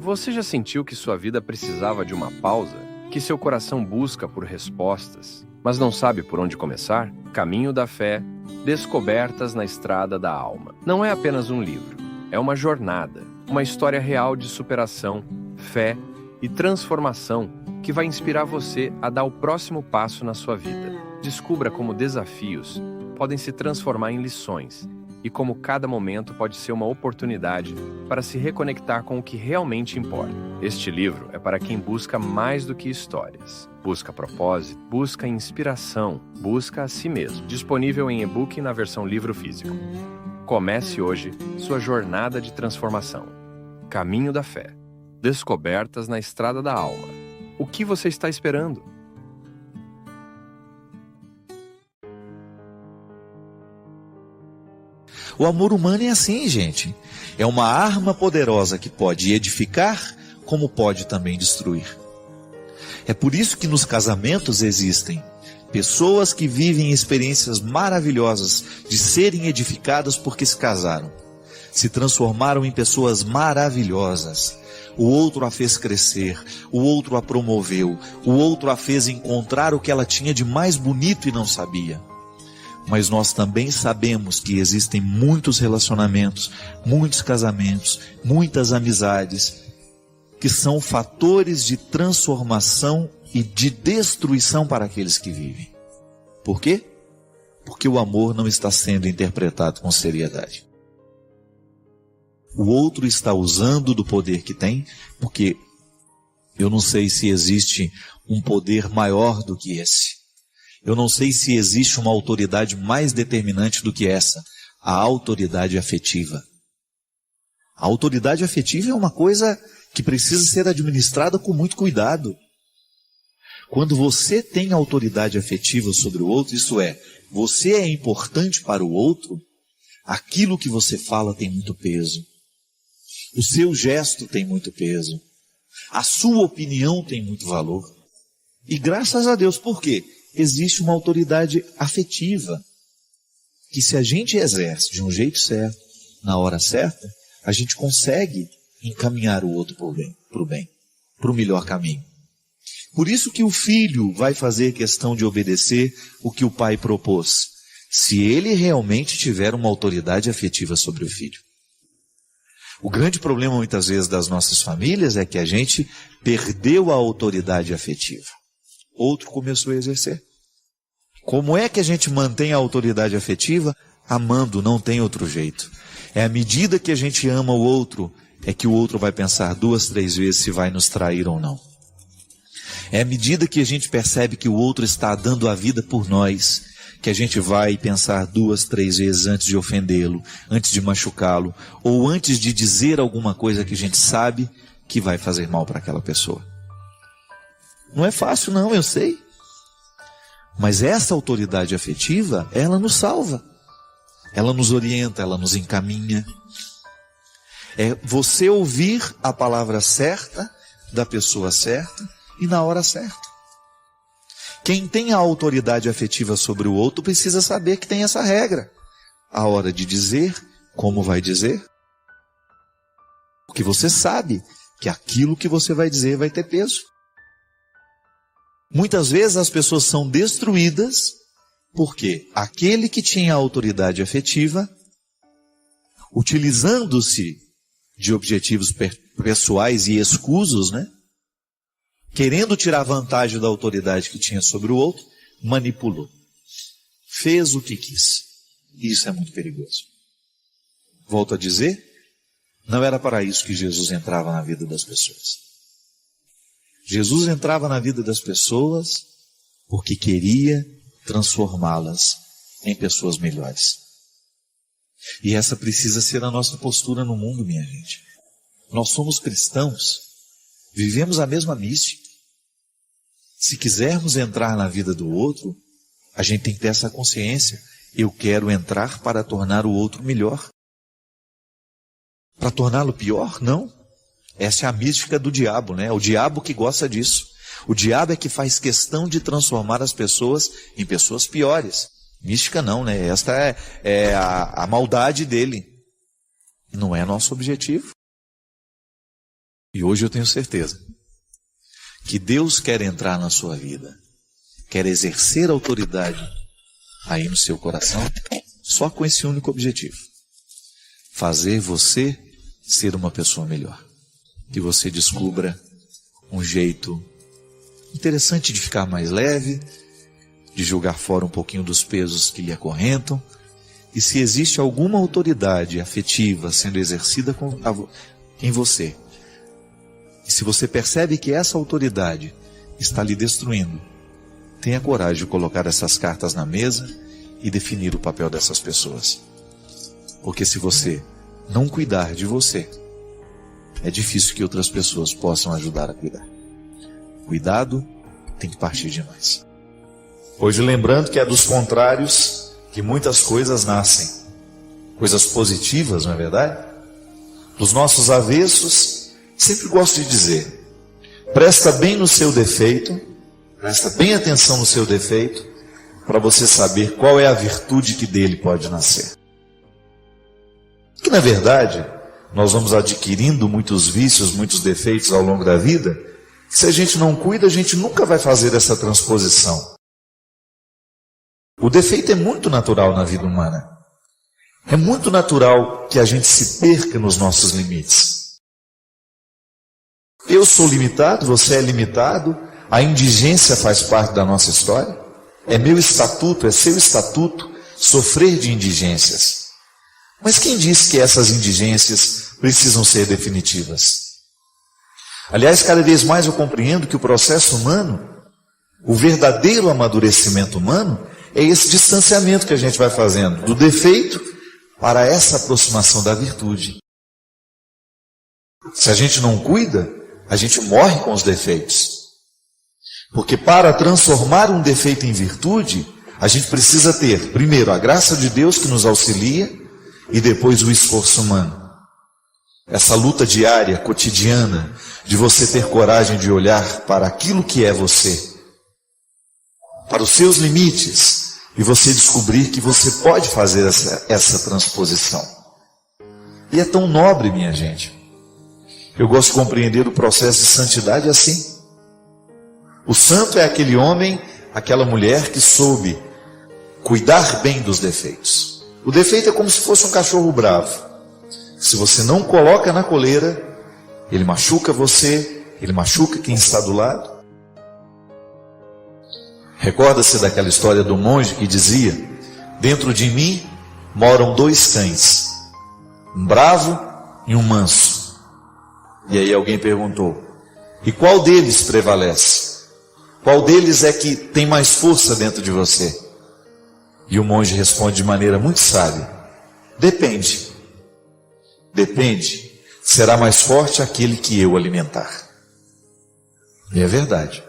Você já sentiu que sua vida precisava de uma pausa? Que seu coração busca por respostas, mas não sabe por onde começar? Caminho da Fé, Descobertas na Estrada da Alma. Não é apenas um livro, é uma jornada, uma história real de superação, fé e transformação que vai inspirar você a dar o próximo passo na sua vida. Descubra como desafios podem se transformar em lições e como cada momento pode ser uma oportunidade para se reconectar com o que realmente importa. Este livro é para quem busca mais do que histórias. Busca propósito, busca inspiração, busca a si mesmo. Disponível em e-book e na versão livro físico. Comece hoje sua jornada de transformação. Caminho da Fé. Descobertas na Estrada da Alma. O que você está esperando? O amor humano é assim, gente. É uma arma poderosa que pode edificar, como pode também destruir. É por isso que nos casamentos existem pessoas que vivem experiências maravilhosas de serem edificadas porque se casaram. Se transformaram em pessoas maravilhosas. O outro a fez crescer, o outro a promoveu, o outro a fez encontrar o que ela tinha de mais bonito e não sabia. Mas nós também sabemos que existem muitos relacionamentos, muitos casamentos, muitas amizades, que são fatores de transformação e de destruição para aqueles que vivem. Por quê? Porque o amor não está sendo interpretado com seriedade. O outro está usando do poder que tem, porque eu não sei se existe um poder maior do que esse. Eu não sei se existe uma autoridade mais determinante do que essa, a autoridade afetiva. A autoridade afetiva é uma coisa que precisa ser administrada com muito cuidado. Quando você tem autoridade afetiva sobre o outro, isso é, você é importante para o outro, aquilo que você fala tem muito peso. O seu gesto tem muito peso. A sua opinião tem muito valor. E graças a Deus, por quê? Existe uma autoridade afetiva, que se a gente exerce de um jeito certo, na hora certa, a gente consegue encaminhar o outro para o bem, para o melhor caminho. Por isso que o filho vai fazer questão de obedecer o que o pai propôs, se ele realmente tiver uma autoridade afetiva sobre o filho. O grande problema muitas vezes das nossas famílias é que a gente perdeu a autoridade afetiva. Outro começou a exercer. Como é que a gente mantém a autoridade afetiva? Amando, não tem outro jeito. É à medida que a gente ama o outro, é que o outro vai pensar 2, 3 vezes se vai nos trair ou não. É à medida que a gente percebe que o outro está dando a vida por nós, que a gente vai pensar 2, 3 vezes antes de ofendê-lo, antes de machucá-lo, ou antes de dizer alguma coisa que a gente sabe que vai fazer mal para aquela pessoa. Não é fácil não, eu sei. Mas essa autoridade afetiva, ela nos salva. Ela nos orienta, ela nos encaminha. É você ouvir a palavra certa, da pessoa certa e na hora certa. Quem tem a autoridade afetiva sobre o outro precisa saber que tem essa regra. A hora de dizer, como vai dizer. Porque você sabe que aquilo que você vai dizer vai ter peso. Muitas vezes as pessoas são destruídas porque aquele que tinha autoridade afetiva, utilizando-se de objetivos pessoais e escusos, querendo tirar vantagem da autoridade que tinha sobre o outro, manipulou. Fez o que quis. E isso é muito perigoso. Volto a dizer, não era para isso que Jesus entrava na vida das pessoas. Jesus entrava na vida das pessoas porque queria transformá-las em pessoas melhores. E essa precisa ser a nossa postura no mundo, minha gente. Nós somos cristãos, vivemos a mesma mística. Se quisermos entrar na vida do outro, a gente tem que ter essa consciência. Eu quero entrar para tornar o outro melhor. Para torná-lo pior? Não. Essa é a mística do diabo, O diabo que gosta disso. O diabo é que faz questão de transformar as pessoas em pessoas piores. Mística não, Esta é a maldade dele. Não é nosso objetivo. E hoje eu tenho certeza que Deus quer entrar na sua vida, quer exercer autoridade aí no seu coração, só com esse único objetivo: fazer você ser uma pessoa melhor. Que você descubra um jeito interessante de ficar mais leve, de jogar fora um pouquinho dos pesos que lhe acorrentam, e se existe alguma autoridade afetiva sendo exercida em você, e se você percebe que essa autoridade está lhe destruindo, tenha coragem de colocar essas cartas na mesa e definir o papel dessas pessoas. Porque se você não cuidar de você, é difícil que outras pessoas possam ajudar a cuidar. Cuidado tem que partir de nós. Hoje lembrando que é dos contrários que muitas coisas nascem. Coisas positivas, não é verdade? Dos nossos avessos, sempre gosto de dizer: presta bem no seu defeito, presta bem atenção no seu defeito, para você saber qual é a virtude que dele pode nascer. Que na verdade, nós vamos adquirindo muitos vícios, muitos defeitos ao longo da vida, que se a gente não cuida, a gente nunca vai fazer essa transposição. O defeito é muito natural na vida humana. É muito natural que a gente se perca nos nossos limites. Eu sou limitado, você é limitado, a indigência faz parte da nossa história. É meu estatuto, é seu estatuto sofrer de indigências. Mas quem diz que essas indigências precisam ser definitivas? Aliás, cada vez mais eu compreendo que o processo humano, o verdadeiro amadurecimento humano, é esse distanciamento que a gente vai fazendo do defeito para essa aproximação da virtude. Se a gente não cuida, a gente morre com os defeitos. Porque para transformar um defeito em virtude, a gente precisa ter, primeiro, a graça de Deus que nos auxilia, e depois o esforço humano. Essa luta diária, cotidiana, de você ter coragem de olhar para aquilo que é você, para os seus limites, e você descobrir que você pode fazer essa transposição. E é tão nobre, minha gente. Eu gosto de compreender o processo de santidade assim. O santo é aquele homem, aquela mulher que soube cuidar bem dos defeitos. O defeito é como se fosse um cachorro bravo. Se você não coloca na coleira, ele machuca você, ele machuca quem está do lado. Recorda-se daquela história do monge que dizia: dentro de mim moram dois cães, um bravo e um manso. E aí alguém perguntou: e qual deles prevalece? Qual deles é que tem mais força dentro de você? E o monge responde de maneira muito sábia: depende. Depende. Será mais forte aquele que eu alimentar. E é verdade.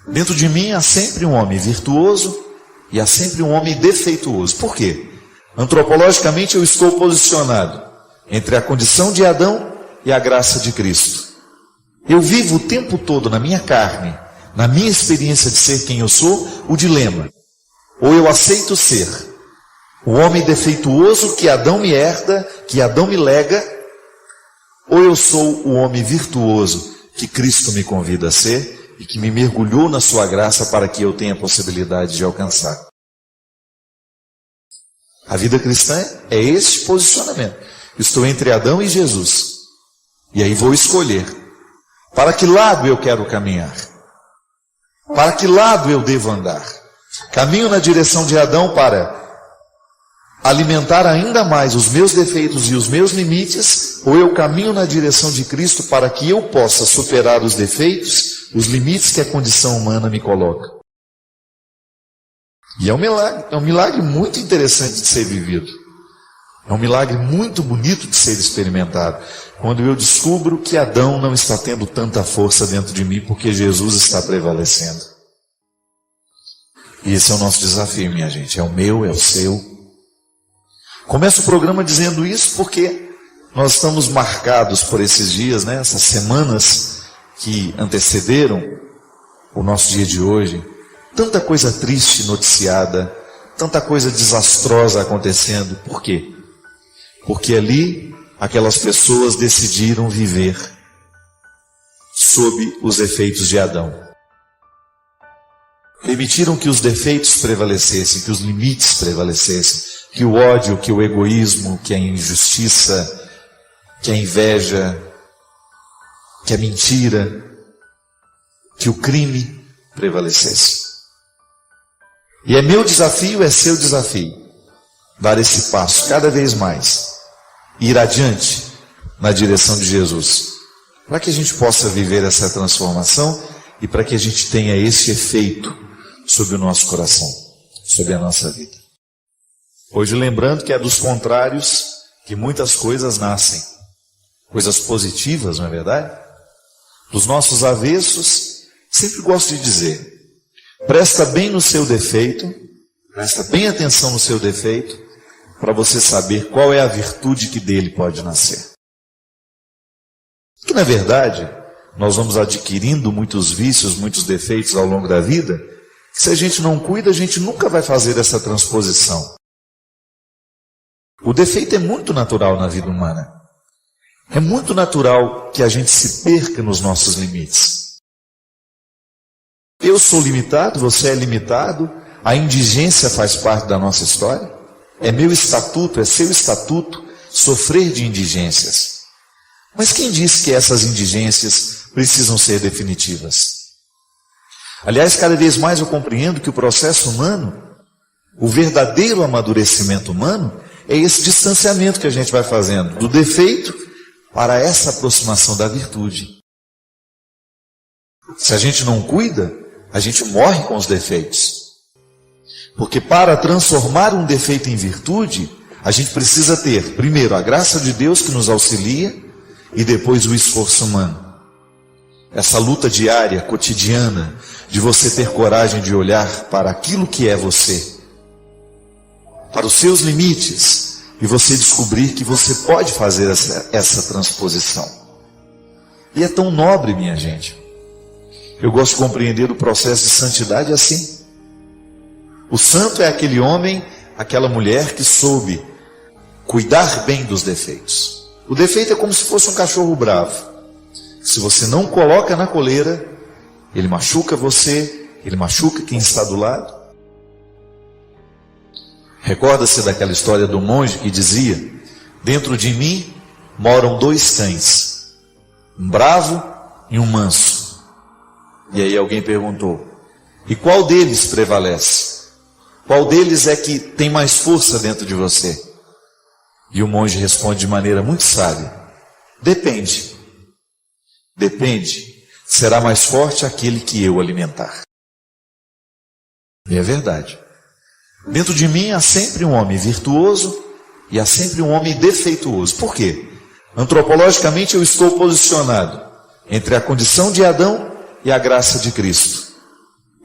Dentro de mim há sempre um homem virtuoso e há sempre um homem defeituoso. Por quê? Antropologicamente eu estou posicionado entre a condição de Adão e a graça de Cristo. Eu vivo o tempo todo na minha carne, na minha experiência de ser quem eu sou, o dilema: ou eu aceito ser o homem defeituoso que Adão me herda, que Adão me lega, ou eu sou o homem virtuoso que Cristo me convida a ser e que me mergulhou na sua graça para que eu tenha a possibilidade de alcançar. A vida cristã é esse posicionamento. Estou entre Adão e Jesus. E aí vou escolher para que lado eu quero caminhar, para que lado eu devo andar. Caminho na direção de Adão para alimentar ainda mais os meus defeitos e os meus limites, ou eu caminho na direção de Cristo para que eu possa superar os defeitos, os limites que a condição humana me coloca. E é um milagre muito interessante de ser vivido. É um milagre muito bonito de ser experimentado. Quando eu descubro que Adão não está tendo tanta força dentro de mim, porque Jesus está prevalecendo. E esse é o nosso desafio, minha gente. É o meu, é o seu. Começo o programa dizendo isso porque nós estamos marcados por esses dias, né? Essas semanas que antecederam o nosso dia de hoje. Tanta coisa triste noticiada, tanta coisa desastrosa acontecendo. Por quê? Porque ali aquelas pessoas decidiram viver sob os efeitos de Adão. Permitiram que os defeitos prevalecessem, que os limites prevalecessem, que o ódio, que o egoísmo, que a injustiça, que a inveja, que a mentira, que o crime prevalecesse. E é meu desafio, é seu desafio, dar esse passo cada vez mais, ir adiante na direção de Jesus, para que a gente possa viver essa transformação e para que a gente tenha esse efeito sobre o nosso coração, sobre a nossa vida. Hoje lembrando que é dos contrários que muitas coisas nascem, coisas positivas, não é verdade? Dos nossos avessos, sempre gosto de dizer, presta bem no seu defeito, presta bem atenção no seu defeito, para você saber qual é a virtude que dele pode nascer. Que na verdade, nós vamos adquirindo muitos vícios, muitos defeitos ao longo da vida, que se a gente não cuida, a gente nunca vai fazer essa transposição. O defeito é muito natural na vida humana. É muito natural que a gente se perca nos nossos limites. Eu sou limitado, você é limitado, a indigência faz parte da nossa história. É meu estatuto, é seu estatuto sofrer de indigências. Mas quem disse que essas indigências precisam ser definitivas? Aliás, cada vez mais eu compreendo que o processo humano, o verdadeiro amadurecimento humano, é esse distanciamento que a gente vai fazendo do defeito para essa aproximação da virtude. Se a gente não cuida, a gente morre com os defeitos. Porque para transformar um defeito em virtude, a gente precisa ter, primeiro, a graça de Deus que nos auxilia e depois o esforço humano. Essa luta diária, cotidiana, de você ter coragem de olhar para aquilo que é você, para os seus limites, e você descobrir que você pode fazer essa transposição. E é tão nobre, minha gente. Eu gosto de compreender o processo de santidade assim. O santo é aquele homem, aquela mulher que soube cuidar bem dos defeitos. O defeito é como se fosse um cachorro bravo. Se você não coloca na coleira, ele machuca você, ele machuca quem está do lado. Recorda-se daquela história do monge que dizia: dentro de mim moram dois cães, um bravo e um manso. E aí alguém perguntou: e qual deles prevalece? Qual deles é que tem mais força dentro de você? E o monge responde de maneira muito sábia: depende. Depende. Será mais forte aquele que eu alimentar. E é verdade. Dentro de mim há sempre um homem virtuoso e há sempre um homem defeituoso. Por quê? Antropologicamente eu estou posicionado entre a condição de Adão e a graça de Cristo.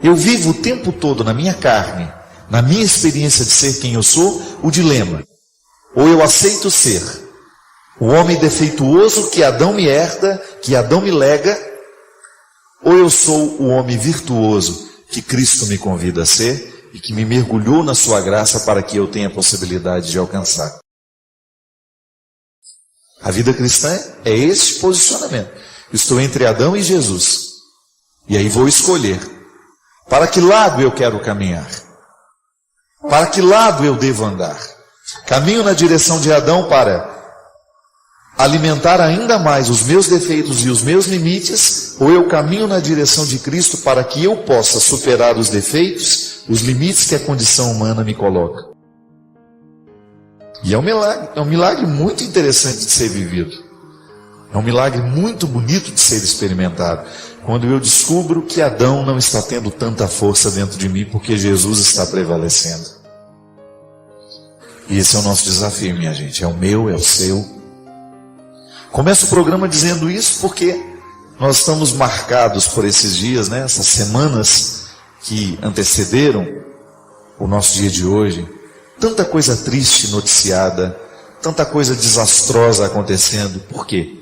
Eu vivo o tempo todo na minha carne, na minha experiência de ser quem eu sou, o dilema. Ou eu aceito ser o homem defeituoso que Adão me herda, que Adão me lega, ou eu sou o homem virtuoso que Cristo me convida a ser e que me mergulhou na sua graça para que eu tenha a possibilidade de alcançar. A vida cristã é esse posicionamento. Estou entre Adão e Jesus. E aí vou escolher. Para que lado eu quero caminhar? Para que lado eu devo andar? Caminho na direção de Adão para alimentar ainda mais os meus defeitos e os meus limites, ou eu caminho na direção de Cristo para que eu possa superar os defeitos, os limites que a condição humana me coloca? E é um milagre muito interessante de ser vivido. É um milagre muito bonito de ser experimentado. Quando eu descubro que Adão não está tendo tanta força dentro de mim, porque Jesus está prevalecendo. E esse é o nosso desafio, minha gente. É o meu, é o seu. Começo o programa dizendo isso porque nós estamos marcados por esses dias, né? Essas semanas que antecederam o nosso dia de hoje. Tanta coisa triste noticiada, tanta coisa desastrosa acontecendo. Por quê?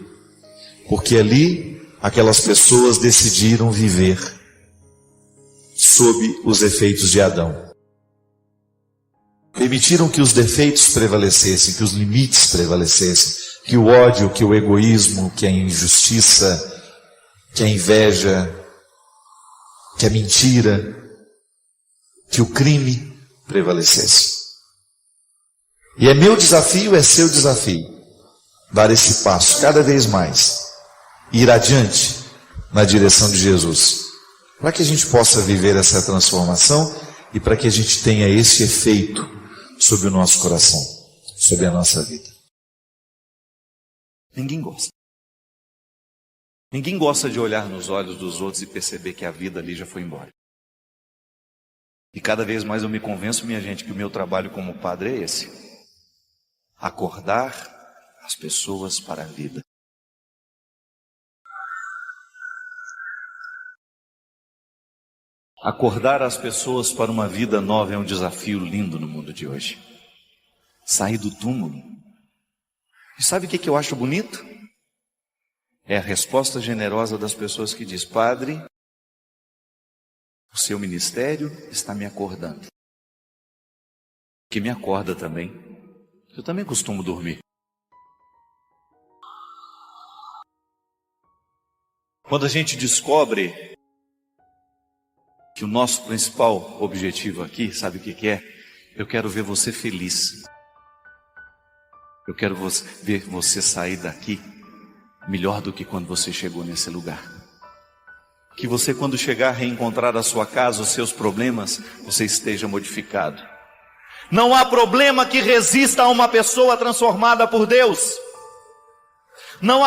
Porque ali aquelas pessoas decidiram viver sob os efeitos de Adão. Permitiram que os defeitos prevalecessem, que os limites prevalecessem, que o ódio, que o egoísmo, que a injustiça, que a inveja, que a mentira, que o crime prevalecesse. E é meu desafio, é seu desafio, dar esse passo cada vez mais, ir adiante na direção de Jesus, para que a gente possa viver essa transformação e para que a gente tenha esse efeito sobre o nosso coração, sobre a nossa vida. Ninguém gosta. Ninguém gosta de olhar nos olhos dos outros e perceber que a vida ali já foi embora. E cada vez mais eu me convenço, minha gente, que o meu trabalho como padre é esse: acordar as pessoas para a vida. Acordar as pessoas para uma vida nova é um desafio lindo no mundo de hoje. Sair do túmulo. E sabe o que eu acho bonito? É a resposta generosa das pessoas que diz: Padre, o seu ministério está me acordando. Que me acorda também. Eu também costumo dormir. Quando a gente descobre que o nosso principal objetivo aqui, sabe o que é? Eu quero ver você feliz. Eu quero ver você sair daqui melhor do que quando você chegou nesse lugar. Que você, quando chegar a reencontrar a sua casa, os seus problemas, você esteja modificado. Não há problema que resista a uma pessoa transformada por Deus. Não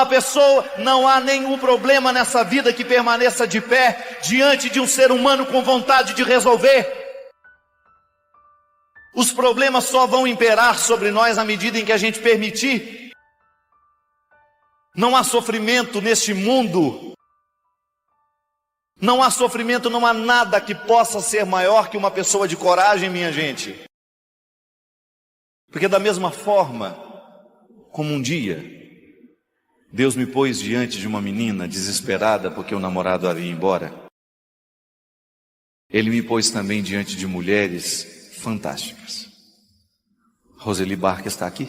há nenhum problema nessa vida que permaneça de pé diante de um ser humano com vontade de resolver. Os problemas só vão imperar sobre nós à medida em que a gente permitir. Não há sofrimento neste mundo. Não há sofrimento, não há nada que possa ser maior que uma pessoa de coragem, minha gente. Porque da mesma forma, como um dia Deus me pôs diante de uma menina desesperada porque o namorado havia ido embora, Ele me pôs também diante de mulheres fantásticas. Roseli Barca está aqui?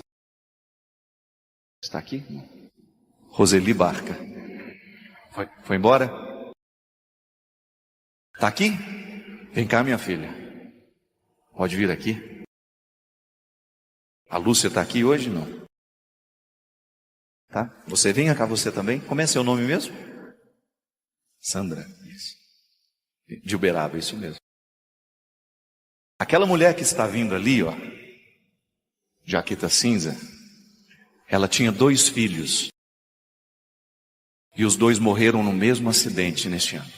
Está aqui? Roseli Barca. Foi embora? Está aqui? Vem cá, minha filha. Pode vir aqui. A Lúcia está aqui hoje? Não. Tá? Você venha cá, você também. Como é seu nome mesmo? Sandra. Isso. De Uberaba, isso mesmo. Aquela mulher que está vindo ali, ó, jaqueta cinza, ela tinha 2 filhos. E os 2 morreram no mesmo acidente neste ano.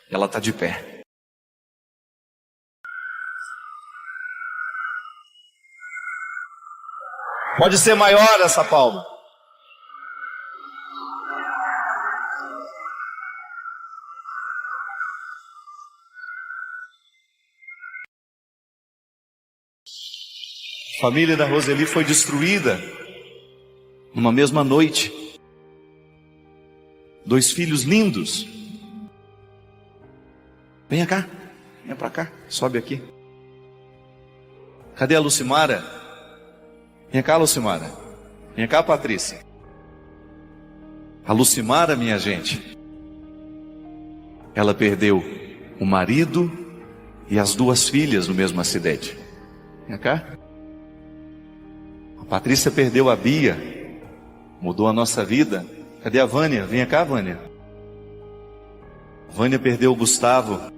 Ela está de pé. Pode ser maior essa palma. A família da Roseli foi destruída numa mesma noite. 2 filhos lindos. Venha cá, venha para cá, sobe aqui. Cadê a Lucimara? Venha cá, Lucimara. Venha cá, Patrícia. A Lucimara, minha gente, ela perdeu o marido e as 2 filhas no mesmo acidente. Venha cá. A Patrícia perdeu a Bia, mudou a nossa vida. Cadê a Vânia? Venha cá, Vânia. A Vânia perdeu o Gustavo.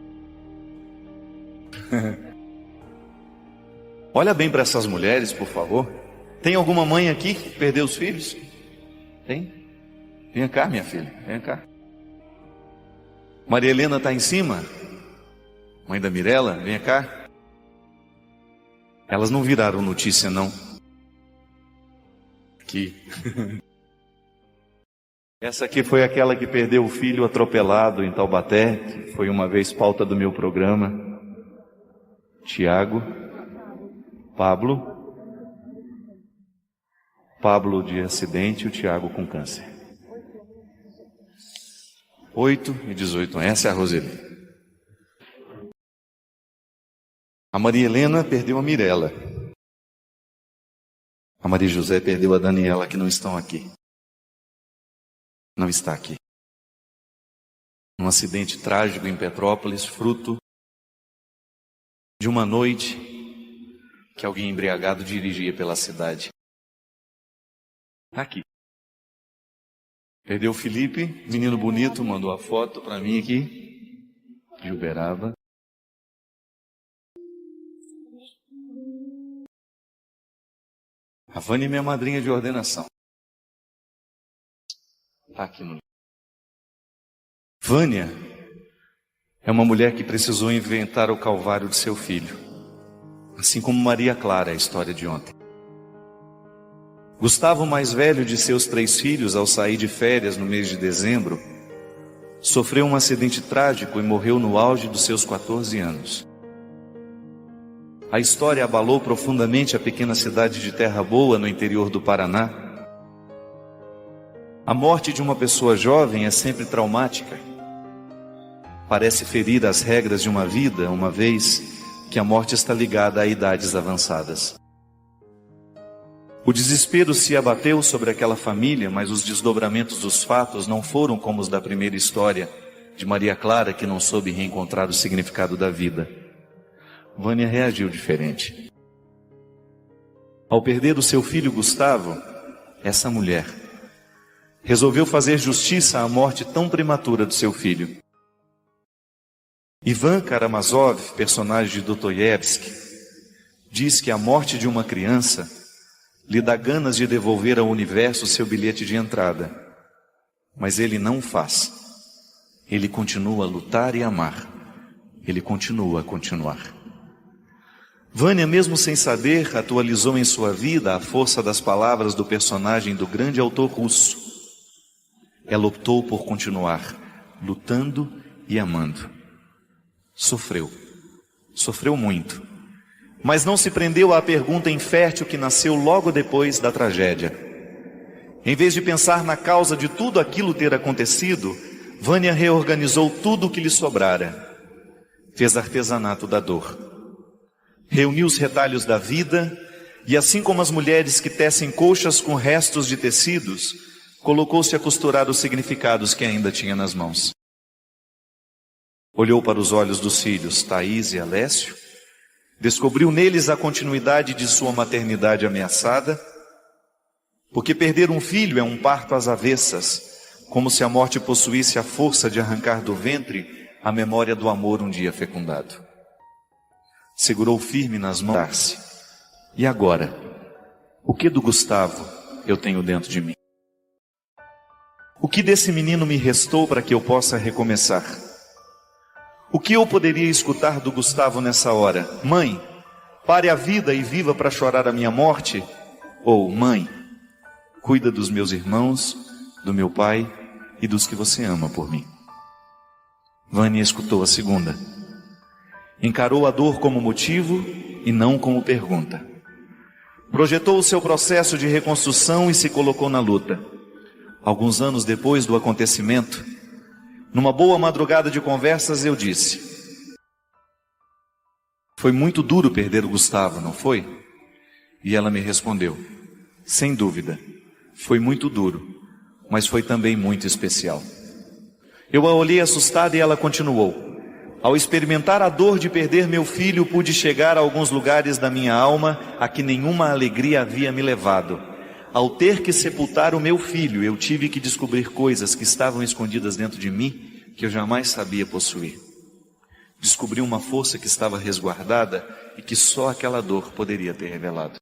Olha bem para essas mulheres, por favor. Tem alguma mãe aqui que perdeu os filhos? Tem? Venha cá, minha filha, venha cá. Maria Helena está em cima? Mãe da Mirella, venha cá. Elas não viraram notícia, não. Aqui. Essa aqui foi aquela que perdeu o filho atropelado em Taubaté, que foi uma vez pauta do meu programa. Tiago, Pablo de acidente e o Tiago com câncer. 8 e 18 anos. Essa é a Roseli. A Maria Helena perdeu a Mirella. A Maria José perdeu a Daniela, que não estão aqui. Não está aqui. Um acidente trágico em Petrópolis, fruto de uma noite que alguém embriagado dirigia pela cidade. Aqui. Perdeu o Felipe, menino bonito, mandou a foto para mim aqui, de Uberaba. A Vânia é minha madrinha de ordenação. Está aqui no... Vânia é uma mulher que precisou inventar o calvário de seu filho, assim como Maria Clara, a história de ontem. Gustavo, mais velho de seus 3 filhos, ao sair de férias no mês de dezembro, sofreu um acidente trágico e morreu no auge dos seus 14 anos. A história abalou profundamente a pequena cidade de Terra Boa, no interior do Paraná. A morte de uma pessoa jovem é sempre traumática. Parece ferir as regras de uma vida, uma vez que a morte está ligada a idades avançadas. O desespero se abateu sobre aquela família, mas os desdobramentos dos fatos não foram como os da primeira história, de Maria Clara, que não soube reencontrar o significado da vida. Vânia reagiu diferente. Ao perder o seu filho Gustavo, essa mulher resolveu fazer justiça à morte tão prematura do seu filho. Ivan Karamazov, personagem de Dostoiévski, diz que a morte de uma criança lhe dá ganas de devolver ao universo seu bilhete de entrada. Mas ele não o faz. Ele continua a lutar e amar. Ele continua a continuar. Vânia, mesmo sem saber, atualizou em sua vida a força das palavras do personagem do grande autor russo. Ela optou por continuar, lutando e amando. Sofreu muito, mas não se prendeu à pergunta infértil que nasceu logo depois da tragédia. Em vez de pensar na causa de tudo aquilo ter acontecido, Vânia reorganizou tudo o que lhe sobrara. Fez artesanato da dor. Reuniu os retalhos da vida e, assim como as mulheres que tecem colchas com restos de tecidos, colocou-se a costurar os significados que ainda tinha nas mãos. Olhou para os olhos dos filhos, Thaís e Alessio, descobriu neles a continuidade de sua maternidade ameaçada, porque perder um filho é um parto às avessas, como se a morte possuísse a força de arrancar do ventre a memória do amor um dia fecundado. Segurou firme nas mãos. E agora? O que do Gustavo eu tenho dentro de mim? O que desse menino me restou para que eu possa recomeçar? O que eu poderia escutar do Gustavo nessa hora? Mãe, pare a vida e viva para chorar a minha morte? Ou, mãe, cuida dos meus irmãos, do meu pai e dos que você ama por mim. Vânia escutou a segunda. Encarou a dor como motivo e não como pergunta. Projetou o seu processo de reconstrução e se colocou na luta. Alguns anos depois do acontecimento, numa boa madrugada de conversas, eu disse: foi muito duro perder o Gustavo, não foi? E ela me respondeu: sem dúvida, foi muito duro, mas foi também muito especial. Eu a olhei assustada e ela continuou: ao experimentar a dor de perder meu filho, pude chegar a alguns lugares da minha alma a que nenhuma alegria havia me levado. Ao ter que sepultar o meu filho, eu tive que descobrir coisas que estavam escondidas dentro de mim, que eu jamais sabia possuir. Descobri uma força que estava resguardada e que só aquela dor poderia ter revelado.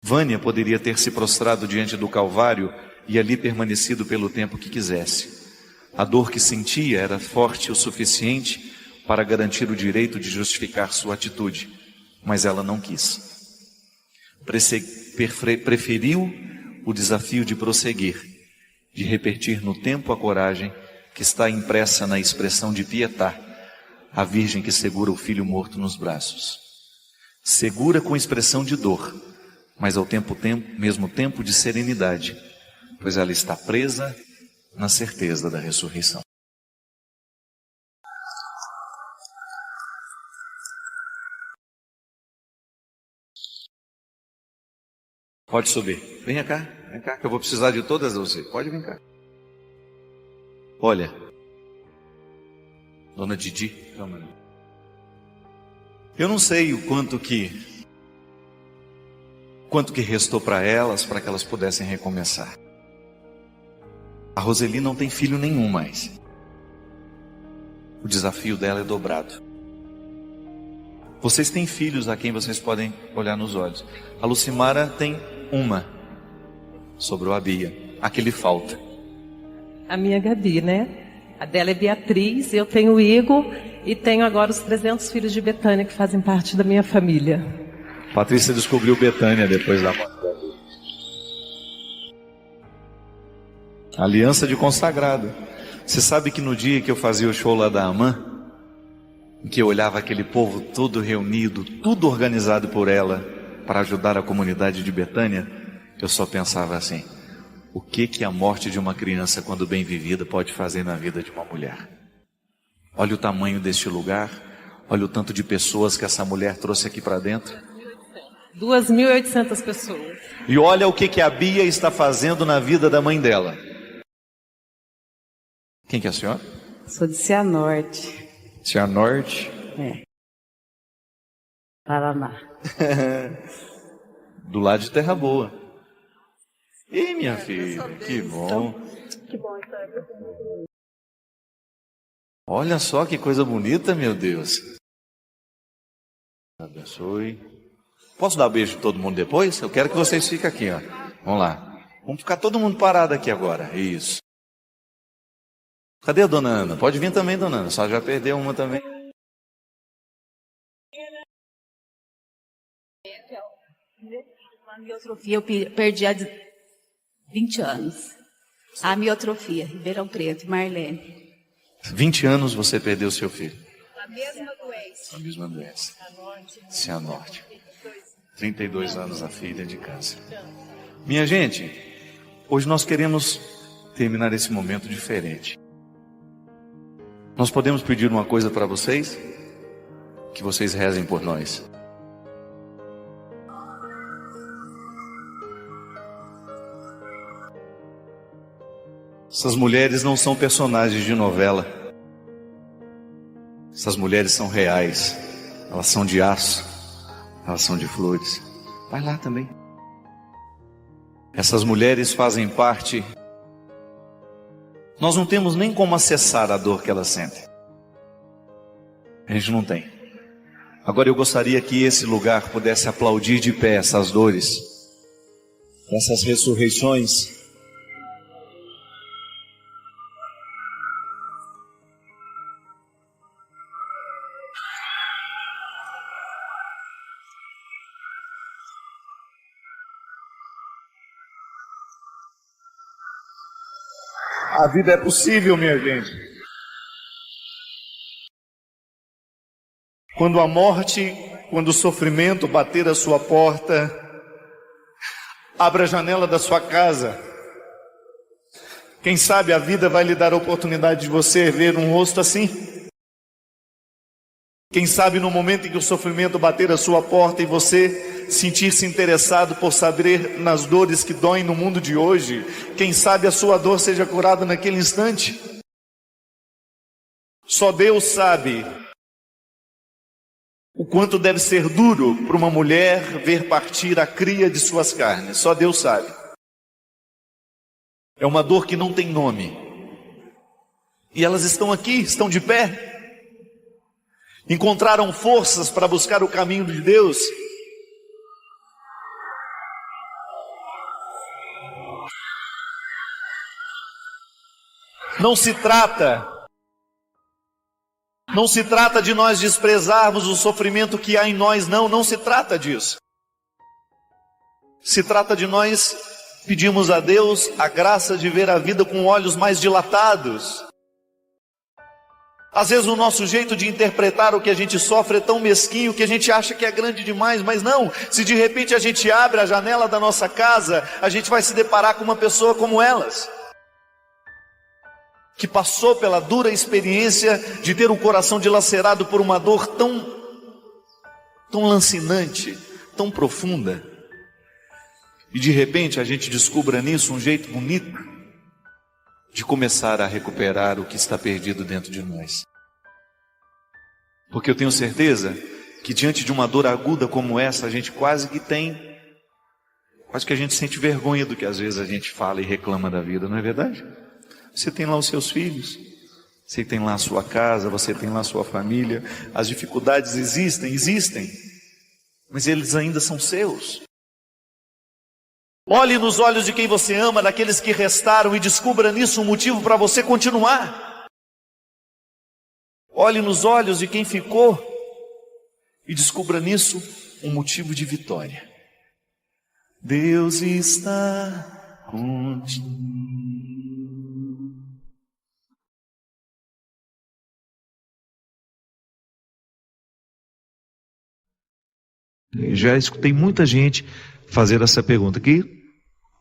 Vânia poderia ter se prostrado diante do Calvário e ali permanecido pelo tempo que quisesse. A dor que sentia era forte o suficiente para garantir o direito de justificar sua atitude, mas ela não quis. Preferiu o desafio de prosseguir, de repetir no tempo a coragem que está impressa na expressão de Pietà, a virgem que segura o filho morto nos braços. Segura com expressão de dor, mas ao mesmo tempo de serenidade, pois ela está presa na certeza da ressurreição. Pode subir. Vem cá, que eu vou precisar de todas você. Pode vir cá. Olha, Dona Didi. Eu não sei o quanto que restou para elas, para que elas pudessem recomeçar. A Roseli não tem filho nenhum mais. O desafio dela é dobrado. Vocês têm filhos a quem vocês podem olhar nos olhos. A Lucimara tem uma. Sobrou a Bia. A que lhe falta. A minha Gabi, né? A dela é Beatriz, eu tenho o Igor e tenho agora os 300 filhos de Betânia que fazem parte da minha família. Patrícia descobriu Betânia depois da morte. Aliança de consagrado. Você sabe que no dia que eu fazia o show lá da Amã, em que eu olhava aquele povo todo reunido, tudo organizado por ela, para ajudar a comunidade de Betânia, eu só pensava assim: o que a morte de uma criança, quando bem vivida, pode fazer na vida de uma mulher? Olha o tamanho deste lugar, olha o tanto de pessoas que essa mulher trouxe aqui para dentro. 2.800 pessoas. E olha o que a Bia está fazendo na vida da mãe dela. Quem que é a senhora? Sou de Cianorte. Cianorte? É. Paraná. Do lado de Terra Boa. Ih, minha filha, que bom. Que bom estar aqui. Olha só que coisa bonita, meu Deus. Abençoe. Posso dar um beijo em todo mundo depois? Eu quero que vocês fiquem aqui, ó. Vamos lá. Vamos ficar todo mundo parado aqui agora. Isso. Cadê a dona Ana? Pode vir também, dona Ana. Só já perdeu uma também. A miotrofia eu perdi há 20 anos. A miotrofia, Ribeirão Preto, Marlene. 20 anos você perdeu seu filho. A mesma doença. A mesma doença. Cianorte. 32 anos a filha de câncer. Minha gente, hoje nós queremos terminar esse momento diferente. Nós podemos pedir uma coisa para vocês? Que vocês rezem por nós. Essas mulheres não são personagens de novela. Essas mulheres são reais. Elas são de aço. Elas são de flores. Vai lá também. Essas mulheres fazem parte. Nós não temos nem como acessar a dor que elas sentem. A gente não tem. Agora eu gostaria que esse lugar pudesse aplaudir de pé essas dores, essas ressurreições. A vida é possível, minha gente. Quando a morte, quando o sofrimento bater a sua porta, abra a janela da sua casa. Quem sabe a vida vai lhe dar a oportunidade de você ver um rosto assim. Quem sabe no momento em que o sofrimento bater a sua porta e você sentir-se interessado por saber nas dores que doem no mundo de hoje, quem sabe a sua dor seja curada naquele instante. Só Deus sabe o quanto deve ser duro para uma mulher ver partir a cria de suas carnes. Só Deus sabe. É uma dor que não tem nome. E elas estão aqui, estão de pé. Encontraram forças para buscar o caminho de Deus. Não se trata de nós desprezarmos o sofrimento que há em nós, não se trata disso. Se trata de nós pedirmos a Deus a graça de ver a vida com olhos mais dilatados. Às vezes o nosso jeito de interpretar o que a gente sofre é tão mesquinho que a gente acha que é grande demais, mas não. Se de repente a gente abre a janela da nossa casa, a gente vai se deparar com uma pessoa como elas, que passou pela dura experiência de ter o coração dilacerado por uma dor tão lancinante, tão profunda. E de repente a gente descubra nisso um jeito bonito de começar a recuperar o que está perdido dentro de nós. Porque eu tenho certeza que diante de uma dor aguda como essa, a gente quase que a gente sente vergonha do que às vezes a gente fala e reclama da vida, não é verdade? Você tem lá os seus filhos, você tem lá a sua casa, você tem lá a sua família, as dificuldades existem, mas eles ainda são seus. Olhe nos olhos de quem você ama, daqueles que restaram, e descubra nisso um motivo para você continuar. Olhe nos olhos de quem ficou e descubra nisso um motivo de vitória. Deus está contigo. Já escutei muita gente fazer essa pergunta, que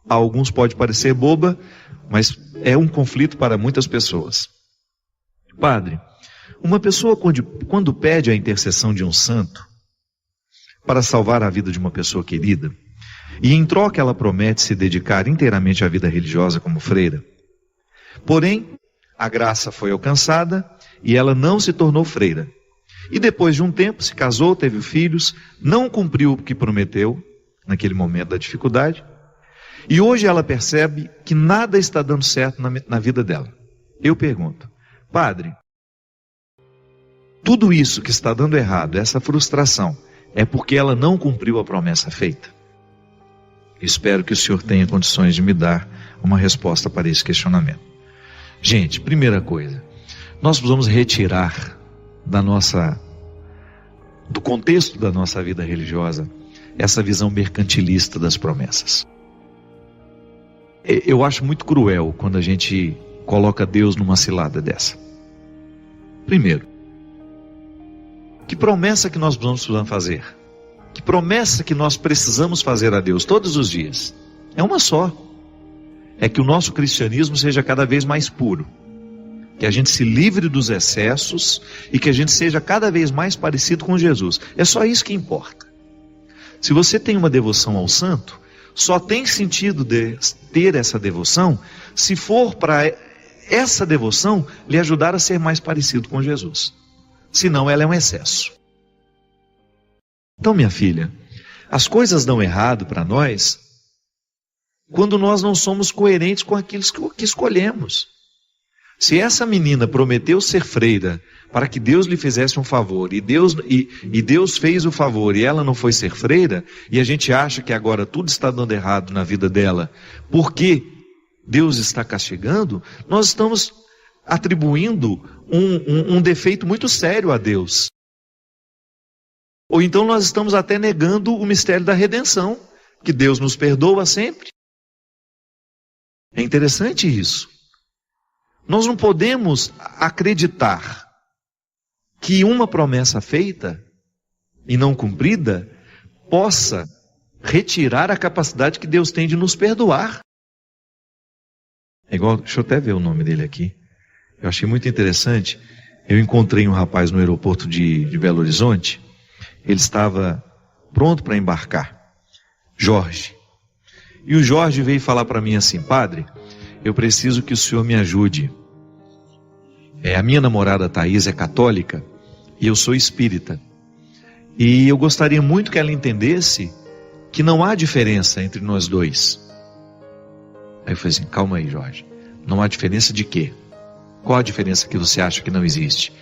a alguns pode parecer boba, mas é um conflito para muitas pessoas. Padre, uma pessoa quando pede a intercessão de um santo para salvar a vida de uma pessoa querida, e em troca ela promete se dedicar inteiramente à vida religiosa como freira, porém a graça foi alcançada e ela não se tornou freira, e depois de um tempo se casou, teve filhos, não cumpriu o que prometeu naquele momento da dificuldade, e hoje ela percebe que nada está dando certo na vida dela. Eu pergunto, padre, tudo isso que está dando errado, essa frustração, é porque ela não cumpriu a promessa feita? Espero que o senhor tenha condições de me dar uma resposta para esse questionamento. Gente, primeira coisa, nós precisamos retirar do contexto da nossa vida religiosa essa visão mercantilista das promessas. Eu acho muito cruel quando a gente coloca Deus numa cilada dessa. Primeiro, que promessa que nós precisamos fazer? Que promessa que nós precisamos fazer a Deus todos os dias? É uma só. É que o nosso cristianismo seja cada vez mais puro. Que a gente se livre dos excessos e que a gente seja cada vez mais parecido com Jesus. É só isso que importa. Se você tem uma devoção ao santo, só tem sentido de ter essa devoção se for para essa devoção lhe ajudar a ser mais parecido com Jesus. Senão ela é um excesso. Então, minha filha, as coisas dão errado para nós quando nós não somos coerentes com aquilo que escolhemos. Se essa menina prometeu ser freira para que Deus lhe fizesse um favor, e Deus fez o favor e ela não foi ser freira, e a gente acha que agora tudo está dando errado na vida dela, porque Deus está castigando, nós estamos atribuindo um defeito muito sério a Deus. Ou então nós estamos até negando o mistério da redenção, que Deus nos perdoa sempre. É interessante isso. Nós não podemos acreditar que uma promessa feita e não cumprida possa retirar a capacidade que Deus tem de nos perdoar. É igual, deixa eu até ver o nome dele aqui. Eu achei muito interessante. Eu encontrei um rapaz no aeroporto de Belo Horizonte. Ele estava pronto para embarcar. Jorge. E o Jorge veio falar para mim assim: padre, eu preciso que o senhor me ajude. A minha namorada Thaís é católica e eu sou espírita. E eu gostaria muito que ela entendesse que não há diferença entre nós dois. Aí eu falei assim: calma aí, Jorge. Não há diferença de quê? Qual a diferença que você acha que não existe?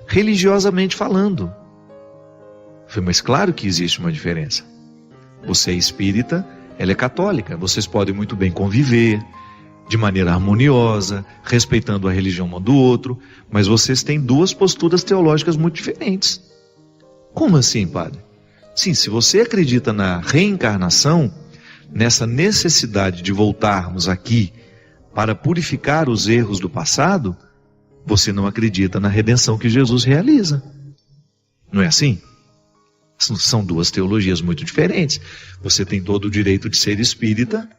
Religiosamente falando. Eu falei: mas claro que existe uma diferença. Você é espírita, ela é católica. Vocês podem muito bem conviver de maneira harmoniosa, respeitando a religião um do outro, mas vocês têm duas posturas teológicas muito diferentes. Como assim, padre? Sim, se você acredita na reencarnação, nessa necessidade de voltarmos aqui para purificar os erros do passado, você não acredita na redenção que Jesus realiza. Não é assim? São duas teologias muito diferentes. Você tem todo o direito de ser espírita,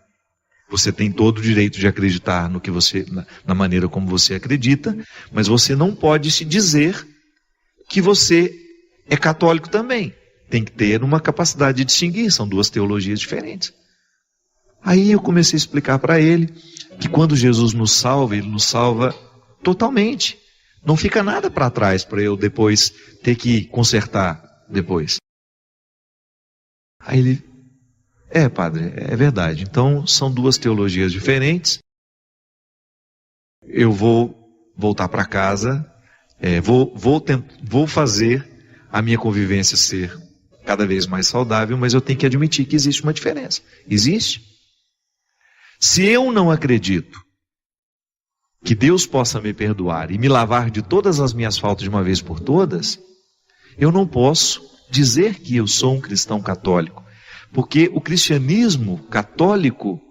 você tem todo o direito de acreditar no que você, na maneira como você acredita, mas você não pode se dizer que você é católico também. Tem que ter uma capacidade de distinguir, são duas teologias diferentes. Aí eu comecei a explicar para ele que quando Jesus nos salva, Ele nos salva totalmente. Não fica nada para trás para eu depois ter que consertar depois. Aí ele, padre, é verdade. Então são duas teologias diferentes. Eu vou voltar para casa, vou fazer a minha convivência ser cada vez mais saudável, mas eu tenho que admitir que existe uma diferença. Existe. Se eu não acredito que Deus possa me perdoar e me lavar de todas as minhas faltas de uma vez por todas, eu não posso dizer que eu sou um cristão católico, porque o cristianismo católico,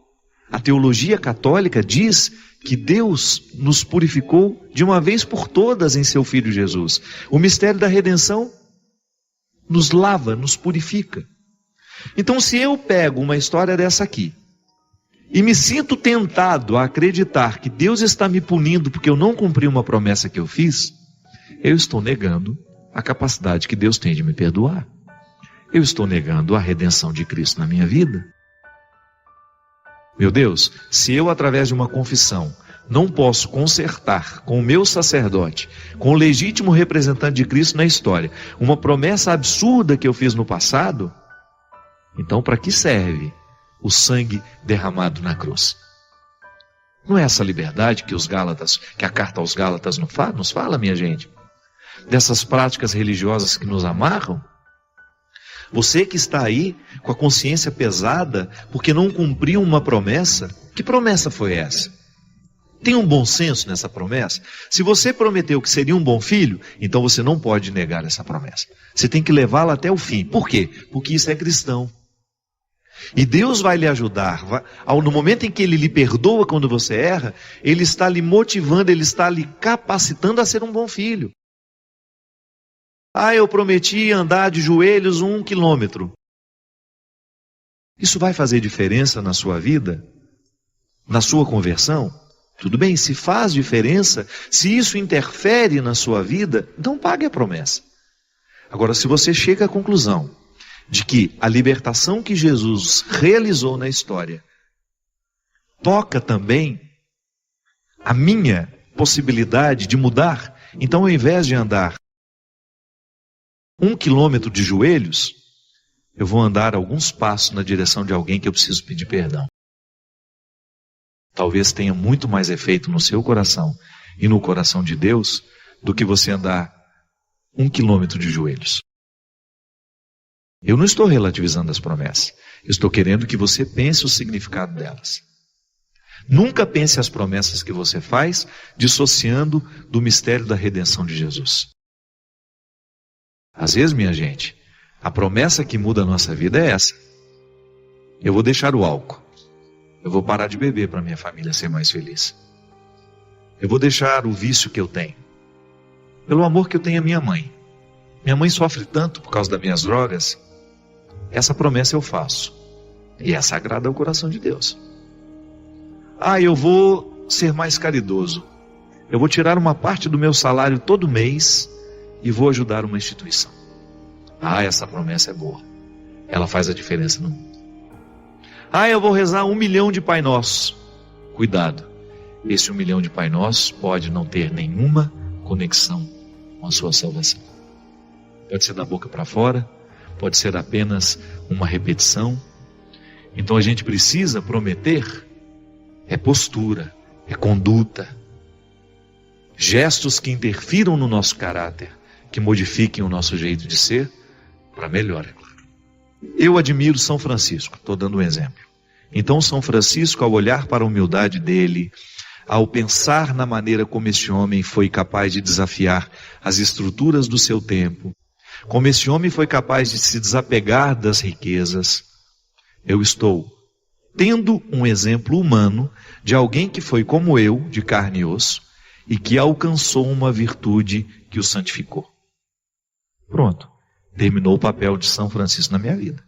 a teologia católica diz que Deus nos purificou de uma vez por todas em seu Filho Jesus. O mistério da redenção nos lava, nos purifica. Então, se eu pego uma história dessa aqui e me sinto tentado a acreditar que Deus está me punindo porque eu não cumpri uma promessa que eu fiz, eu estou negando a capacidade que Deus tem de me perdoar. Eu estou negando a redenção de Cristo na minha vida. Meu Deus, se eu, através de uma confissão, não posso consertar com o meu sacerdote, com o legítimo representante de Cristo na história, uma promessa absurda que eu fiz no passado, então para que serve o sangue derramado na cruz? Não é essa liberdade que a carta aos Gálatas nos fala, minha gente? Dessas práticas religiosas que nos amarram? Você que está aí com a consciência pesada porque não cumpriu uma promessa, que promessa foi essa? Tem um bom senso nessa promessa? Se você prometeu que seria um bom filho, então você não pode negar essa promessa. Você tem que levá-la até o fim. Por quê? Porque isso é cristão. E Deus vai lhe ajudar. No momento em que Ele lhe perdoa quando você erra, Ele está lhe motivando, Ele está lhe capacitando a ser um bom filho. Eu prometi andar de joelhos 1 quilômetro. Isso vai fazer diferença na sua vida? Na sua conversão? Tudo bem, se faz diferença, se isso interfere na sua vida, então pague a promessa. Agora, se você chega à conclusão de que a libertação que Jesus realizou na história toca também a minha possibilidade de mudar, então ao invés de andar 1 quilômetro de joelhos, eu vou andar alguns passos na direção de alguém que eu preciso pedir perdão. Talvez tenha muito mais efeito no seu coração e no coração de Deus do que você andar 1 quilômetro de joelhos. Eu não estou relativizando as promessas. Eu estou querendo que você pense o significado delas. Nunca pense as promessas que você faz dissociando do mistério da redenção de Jesus. Às vezes, minha gente, a promessa que muda a nossa vida é essa. Eu vou deixar o álcool. Eu vou parar de beber para minha família ser mais feliz. Eu vou deixar o vício que eu tenho. Pelo amor que eu tenho à minha mãe. Minha mãe sofre tanto por causa das minhas drogas. Essa promessa eu faço. E essa agrada ao coração de Deus. Eu vou ser mais caridoso. Eu vou tirar uma parte do meu salário todo mês e vou ajudar uma instituição. Essa promessa é boa. Ela faz a diferença no mundo. Eu vou rezar 1 milhão de Pai Nosso. Cuidado. Esse 1 milhão de Pai Nosso pode não ter nenhuma conexão com a sua salvação. Pode ser da boca para fora, pode ser apenas uma repetição. Então a gente precisa prometer postura, conduta, gestos que interfiram no nosso caráter, que modifiquem o nosso jeito de ser para melhor, é claro. Eu admiro São Francisco, estou dando um exemplo. Então São Francisco, ao olhar para a humildade dele, ao pensar na maneira como esse homem foi capaz de desafiar as estruturas do seu tempo, como esse homem foi capaz de se desapegar das riquezas, eu estou tendo um exemplo humano de alguém que foi como eu, de carne e osso, e que alcançou uma virtude que o santificou. Pronto, terminou o papel de São Francisco na minha vida.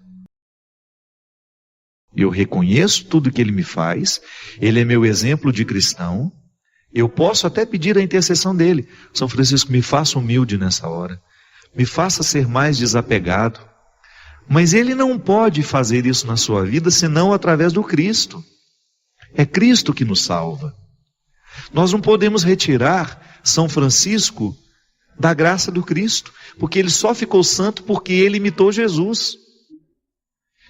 Eu reconheço tudo que ele me faz, ele é meu exemplo de cristão, eu posso até pedir a intercessão dele. São Francisco, me faça humilde nessa hora, me faça ser mais desapegado. Mas ele não pode fazer isso na sua vida senão através do Cristo. É Cristo que nos salva. Nós não podemos retirar São Francisco da graça do Cristo, porque ele só ficou santo porque ele imitou Jesus.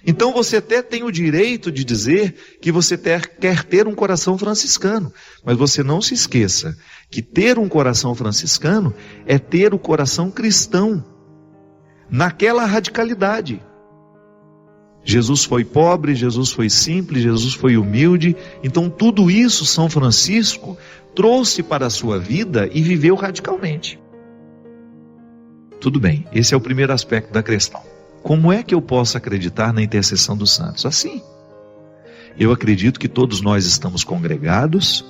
Então você até tem o direito de dizer que você quer ter um coração franciscano, mas você não se esqueça que ter um coração franciscano é ter o coração cristão, naquela radicalidade. Jesus foi pobre, Jesus foi simples, Jesus foi humilde, então tudo isso São Francisco trouxe para a sua vida e viveu radicalmente. Tudo bem, esse é o primeiro aspecto da questão. Como é que eu posso acreditar na intercessão dos santos? Assim, eu acredito que todos nós estamos congregados,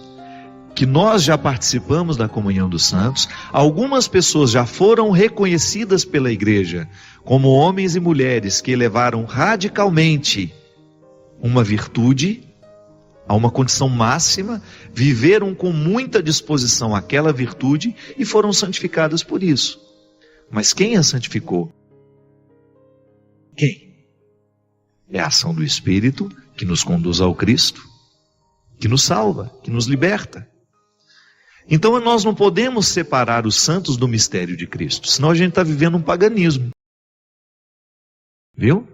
que nós já participamos da comunhão dos santos, algumas pessoas já foram reconhecidas pela igreja como homens e mulheres que elevaram radicalmente uma virtude a uma condição máxima, viveram com muita disposição aquela virtude e foram santificadas por isso. Mas quem a santificou? Quem? É a ação do Espírito que nos conduz ao Cristo, que nos salva, que nos liberta. Então nós não podemos separar os santos do mistério de Cristo, senão a gente está vivendo um paganismo. Viu?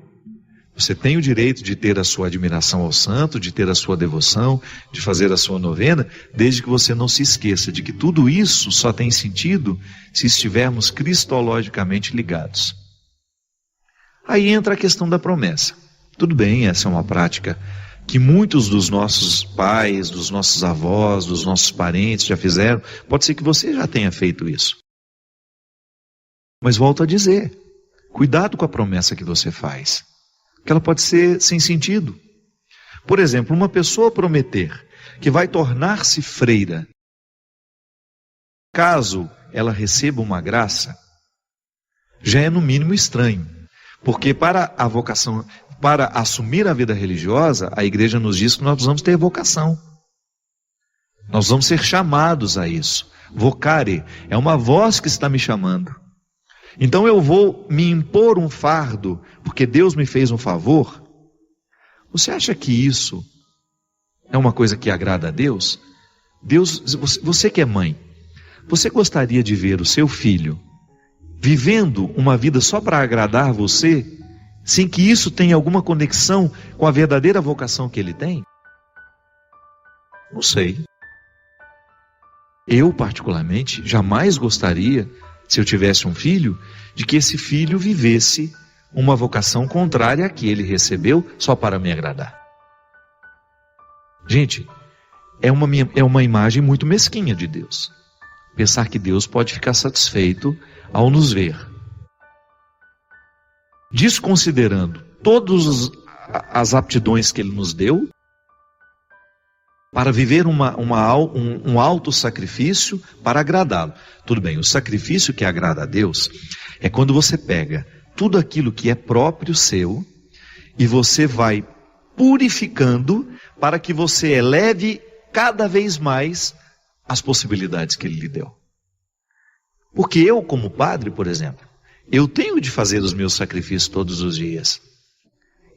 Você tem o direito de ter a sua admiração ao santo, de ter a sua devoção, de fazer a sua novena, desde que você não se esqueça de que tudo isso só tem sentido se estivermos cristologicamente ligados. Aí entra a questão da promessa. Tudo bem, essa é uma prática que muitos dos nossos pais, dos nossos avós, dos nossos parentes já fizeram. Pode ser que você já tenha feito isso. Mas volto a dizer, cuidado com a promessa que você faz, que ela pode ser sem sentido. Por exemplo, uma pessoa prometer que vai tornar-se freira, caso ela receba uma graça, já é no mínimo estranho. Porque para a vocação, para assumir a vida religiosa, a igreja nos diz que nós precisamos ter vocação. Nós vamos ser chamados a isso. Vocare é uma voz que está me chamando. Então eu vou me impor um fardo, porque Deus me fez um favor? Você acha que isso é uma coisa que agrada a Deus? Você que é mãe, você gostaria de ver o seu filho vivendo uma vida só para agradar você, sem que isso tenha alguma conexão com a verdadeira vocação que ele tem? Não sei. Eu, particularmente, jamais gostaria, se eu tivesse um filho, de que esse filho vivesse uma vocação contrária à que ele recebeu só para me agradar. Gente, é uma imagem muito mesquinha de Deus. Pensar que Deus pode ficar satisfeito ao nos ver, desconsiderando todas as aptidões que Ele nos deu, para viver um alto sacrifício para agradá-lo. Tudo bem, o sacrifício que agrada a Deus é quando você pega tudo aquilo que é próprio seu e você vai purificando para que você eleve cada vez mais as possibilidades que Ele lhe deu. Porque eu, como padre, por exemplo, eu tenho de fazer os meus sacrifícios todos os dias.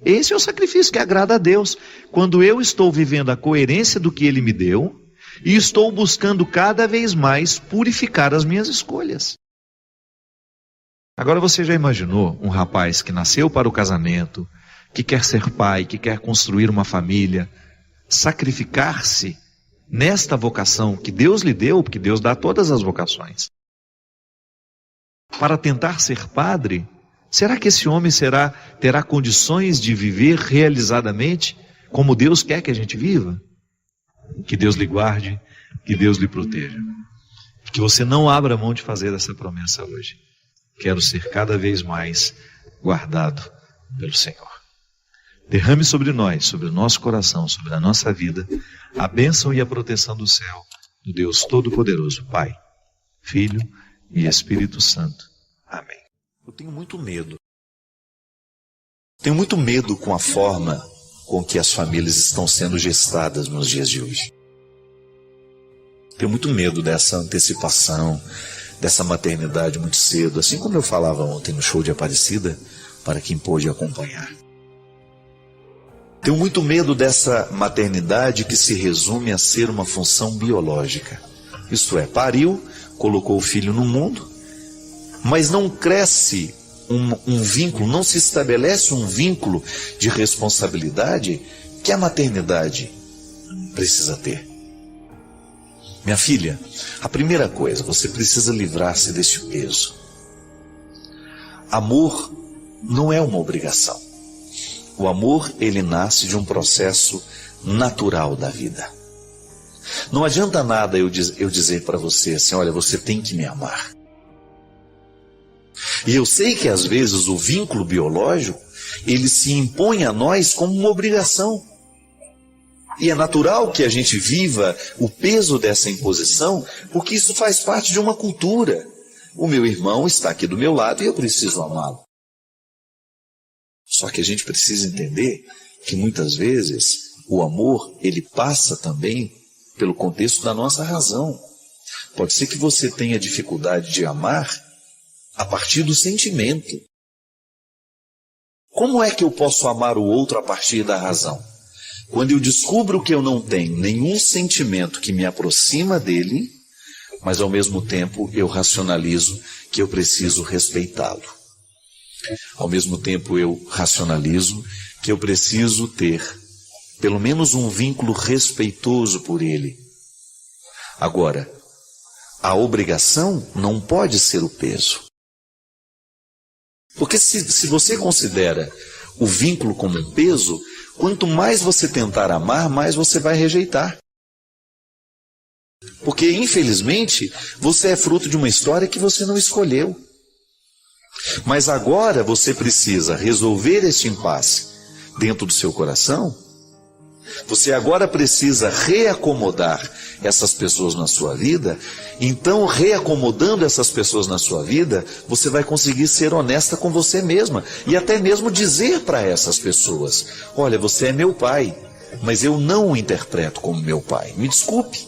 Esse é o sacrifício que agrada a Deus, quando eu estou vivendo a coerência do que Ele me deu e estou buscando cada vez mais purificar as minhas escolhas. Agora você já imaginou um rapaz que nasceu para o casamento, que quer ser pai, que quer construir uma família, sacrificar-se nesta vocação que Deus lhe deu, porque Deus dá todas as vocações, para tentar ser padre? Será que esse homem terá condições de viver realizadamente como Deus quer que a gente viva? Que Deus lhe guarde, que Deus lhe proteja. Que você não abra mão de fazer essa promessa hoje. Quero ser cada vez mais guardado pelo Senhor. Derrame sobre nós, sobre o nosso coração, sobre a nossa vida, a bênção e a proteção do céu, do Deus Todo-Poderoso, Pai, Filho e Espírito Santo. Amém. Eu tenho muito medo. Tenho muito medo com a forma com que as famílias estão sendo gestadas nos dias de hoje. Tenho muito medo dessa antecipação, dessa maternidade muito cedo, assim como eu falava ontem no show de Aparecida, para quem pôde acompanhar. Tenho muito medo dessa maternidade que se resume a ser uma função biológica. Isto é, pariu, colocou o filho no mundo, mas não cresce um vínculo, não se estabelece um vínculo de responsabilidade que a maternidade precisa ter. Minha filha, a primeira coisa, você precisa livrar-se desse peso. Amor não é uma obrigação. O amor, ele nasce de um processo natural da vida. Não adianta nada eu dizer para você assim, olha, você tem que me amar. E eu sei que às vezes o vínculo biológico, ele se impõe a nós como uma obrigação. E é natural que a gente viva o peso dessa imposição, porque isso faz parte de uma cultura. O meu irmão está aqui do meu lado e eu preciso amá-lo. Só que a gente precisa entender que muitas vezes o amor, ele passa também pelo contexto da nossa razão. Pode ser que você tenha dificuldade de amar a partir do sentimento. Como é que eu posso amar o outro a partir da razão? Quando eu descubro que eu não tenho nenhum sentimento que me aproxima dele, mas ao mesmo tempo eu racionalizo que eu preciso respeitá-lo. Ao mesmo tempo eu racionalizo que eu preciso ter pelo menos um vínculo respeitoso por ele. Agora, a obrigação não pode ser o peso. Porque se você considera o vínculo como um peso, quanto mais você tentar amar, mais você vai rejeitar. Porque, infelizmente, você é fruto de uma história que você não escolheu. Mas agora você precisa resolver este impasse dentro do seu coração. Você agora precisa reacomodar essas pessoas na sua vida. Então, reacomodando essas pessoas na sua vida, você vai conseguir ser honesta com você mesma. E até mesmo dizer para essas pessoas, olha, você é meu pai, mas eu não o interpreto como meu pai. Me desculpe.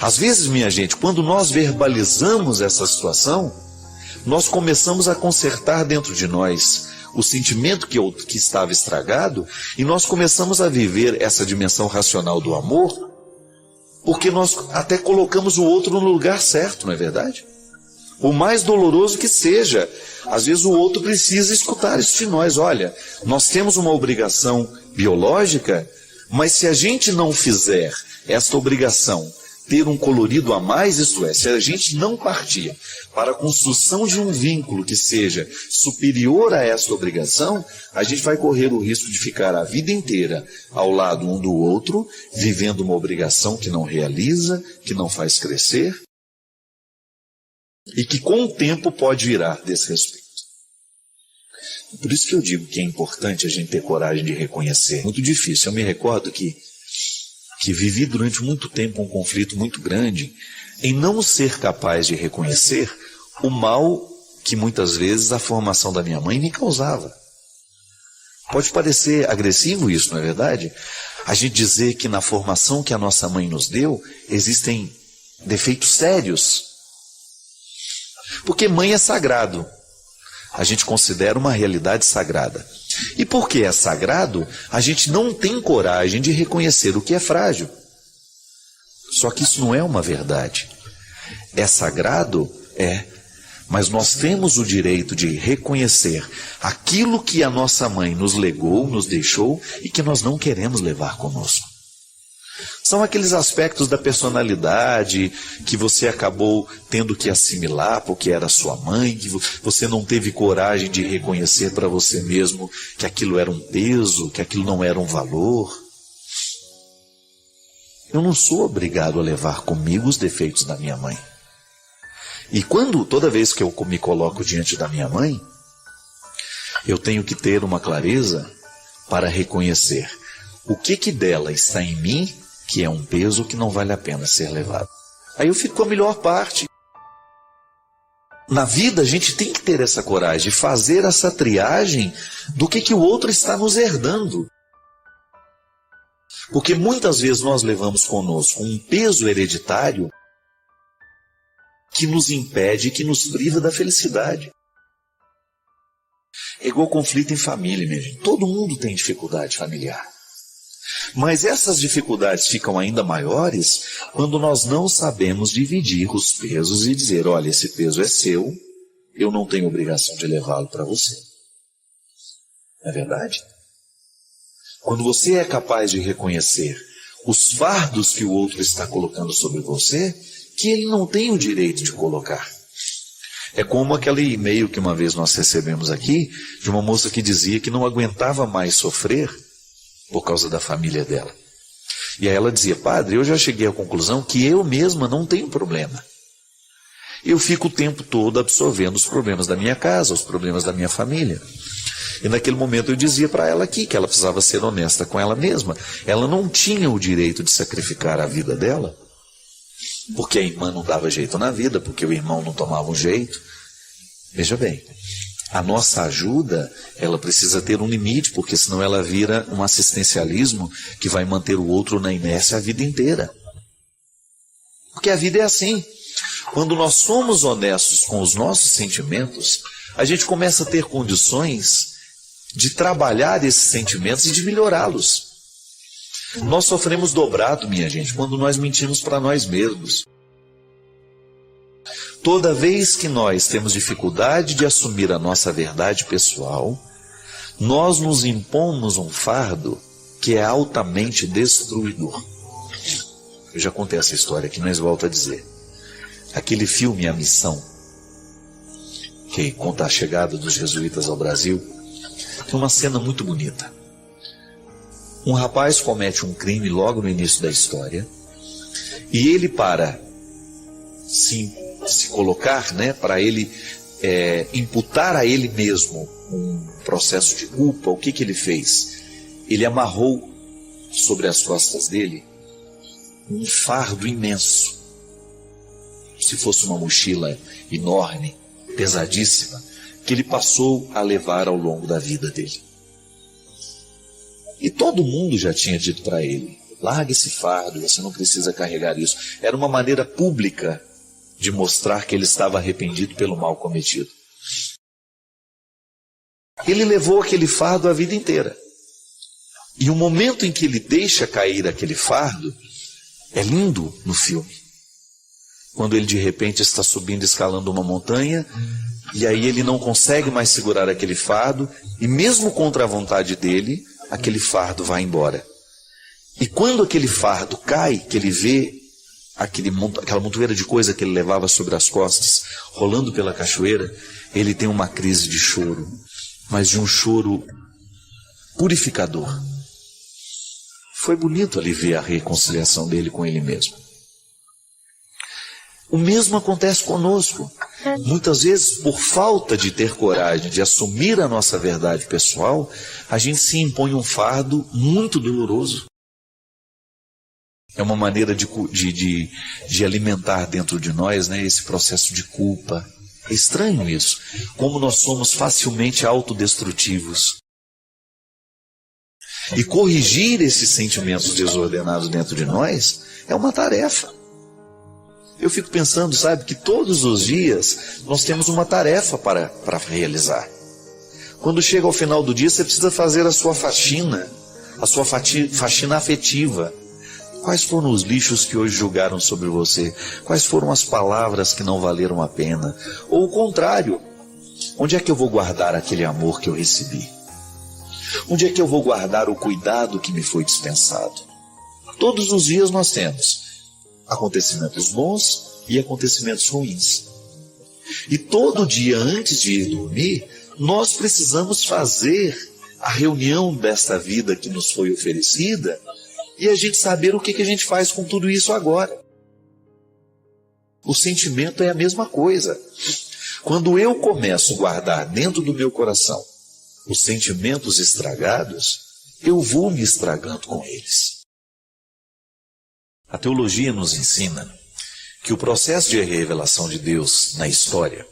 Às vezes, minha gente, quando nós verbalizamos essa situação, nós começamos a consertar dentro de nós o sentimento que estava estragado, e nós começamos a viver essa dimensão racional do amor, porque nós até colocamos o outro no lugar certo, não é verdade? O mais doloroso que seja, às vezes o outro precisa escutar isso de nós. Olha, nós temos uma obrigação biológica, mas se a gente não fizer esta obrigação ter um colorido a mais, isto é, se a gente não partir para a construção de um vínculo que seja superior a esta obrigação, a gente vai correr o risco de ficar a vida inteira ao lado um do outro, vivendo uma obrigação que não realiza, que não faz crescer, e que com o tempo pode virar desrespeito. Por isso que eu digo que é importante a gente ter coragem de reconhecer. Muito difícil. Eu me recordo que vivi durante muito tempo um conflito muito grande em não ser capaz de reconhecer o mal que muitas vezes a formação da minha mãe me causava. Pode parecer agressivo isso, não é verdade? A gente dizer que na formação que a nossa mãe nos deu, existem defeitos sérios. Porque mãe é sagrado. A gente considera uma realidade sagrada. E porque é sagrado, a gente não tem coragem de reconhecer o que é frágil. Só que isso não é uma verdade. É sagrado? É. Mas nós temos o direito de reconhecer aquilo que a nossa mãe nos legou, nos deixou e que nós não queremos levar conosco. São aqueles aspectos da personalidade que você acabou tendo que assimilar porque era sua mãe, que você não teve coragem de reconhecer para você mesmo que aquilo era um peso, que aquilo não era um valor. Eu não sou obrigado a levar comigo os defeitos da minha mãe. E toda vez que eu me coloco diante da minha mãe, eu tenho que ter uma clareza para reconhecer o que dela está em mim que é um peso que não vale a pena ser levado. Aí eu fico com a melhor parte. Na vida a gente tem que ter essa coragem de fazer essa triagem do que o outro está nos herdando. Porque muitas vezes nós levamos conosco um peso hereditário que nos impede, que nos priva da felicidade. É igual conflito em família, minha gente. Todo mundo tem dificuldade familiar. Mas essas dificuldades ficam ainda maiores quando nós não sabemos dividir os pesos e dizer, olha, esse peso é seu, eu não tenho obrigação de levá-lo para você. Não é verdade? Quando você é capaz de reconhecer os fardos que o outro está colocando sobre você, que ele não tem o direito de colocar. É como aquele e-mail que uma vez nós recebemos aqui, de uma moça que dizia que não aguentava mais sofrer por causa da família dela. E aí ela dizia, padre, eu já cheguei à conclusão que eu mesma não tenho problema. Eu fico o tempo todo absorvendo os problemas da minha casa, os problemas da minha família. E naquele momento eu dizia para ela aqui que ela precisava ser honesta com ela mesma. Ela não tinha o direito de sacrificar a vida dela, porque a irmã não dava jeito na vida, porque o irmão não tomava um jeito. Veja bem, a nossa ajuda, ela precisa ter um limite, porque senão ela vira um assistencialismo que vai manter o outro na inércia a vida inteira. Porque a vida é assim. Quando nós somos honestos com os nossos sentimentos, a gente começa a ter condições de trabalhar esses sentimentos e de melhorá-los. Nós sofremos dobrado, minha gente, quando nós mentimos para nós mesmos. Toda vez que nós temos dificuldade de assumir a nossa verdade pessoal, nós nos impomos um fardo que é altamente destruidor. Eu já contei essa história aqui, mas volto a dizer. Aquele filme A Missão, que conta a chegada dos jesuítas ao Brasil, tem uma cena muito bonita. Um rapaz comete um crime logo no início da história, e ele, para se colocar, para ele imputar a ele mesmo um processo de culpa, o que ele fez? Ele amarrou sobre as costas dele um fardo imenso, se fosse uma mochila enorme, pesadíssima, que ele passou a levar ao longo da vida dele. E todo mundo já tinha dito para ele, larga esse fardo, você não precisa carregar isso. Era uma maneira pública de mostrar que ele estava arrependido pelo mal cometido. Ele levou aquele fardo a vida inteira. E o momento em que ele deixa cair aquele fardo é lindo no filme. Quando ele de repente está subindo, escalando uma montanha, e aí ele não consegue mais segurar aquele fardo, e mesmo contra a vontade dele, aquele fardo vai embora. E quando aquele fardo cai, que ele vê aquela montoeira de coisa que ele levava sobre as costas, rolando pela cachoeira, ele tem uma crise de choro, mas de um choro purificador. Foi bonito ali ver a reconciliação dele com ele mesmo. O mesmo acontece conosco. Muitas vezes, por falta de ter coragem de assumir a nossa verdade pessoal, a gente se impõe um fardo muito doloroso. É uma maneira de alimentar dentro de nós, esse processo de culpa. É estranho isso. Como nós somos facilmente autodestrutivos. E corrigir esses sentimentos desordenados dentro de nós é uma tarefa. Eu fico pensando, que todos os dias nós temos uma tarefa para realizar. Quando chega ao final do dia, você precisa fazer a sua faxina afetiva. Quais foram os lixos que hoje julgaram sobre você? Quais foram as palavras que não valeram a pena? Ou o contrário, onde é que eu vou guardar aquele amor que eu recebi? Onde é que eu vou guardar o cuidado que me foi dispensado? Todos os dias nós temos acontecimentos bons e acontecimentos ruins. E todo dia antes de ir dormir, nós precisamos fazer a reunião desta vida que nos foi oferecida e a gente saber o que a gente faz com tudo isso agora. O sentimento é a mesma coisa. Quando eu começo a guardar dentro do meu coração os sentimentos estragados, eu vou me estragando com eles. A teologia nos ensina que o processo de revelação de Deus na história,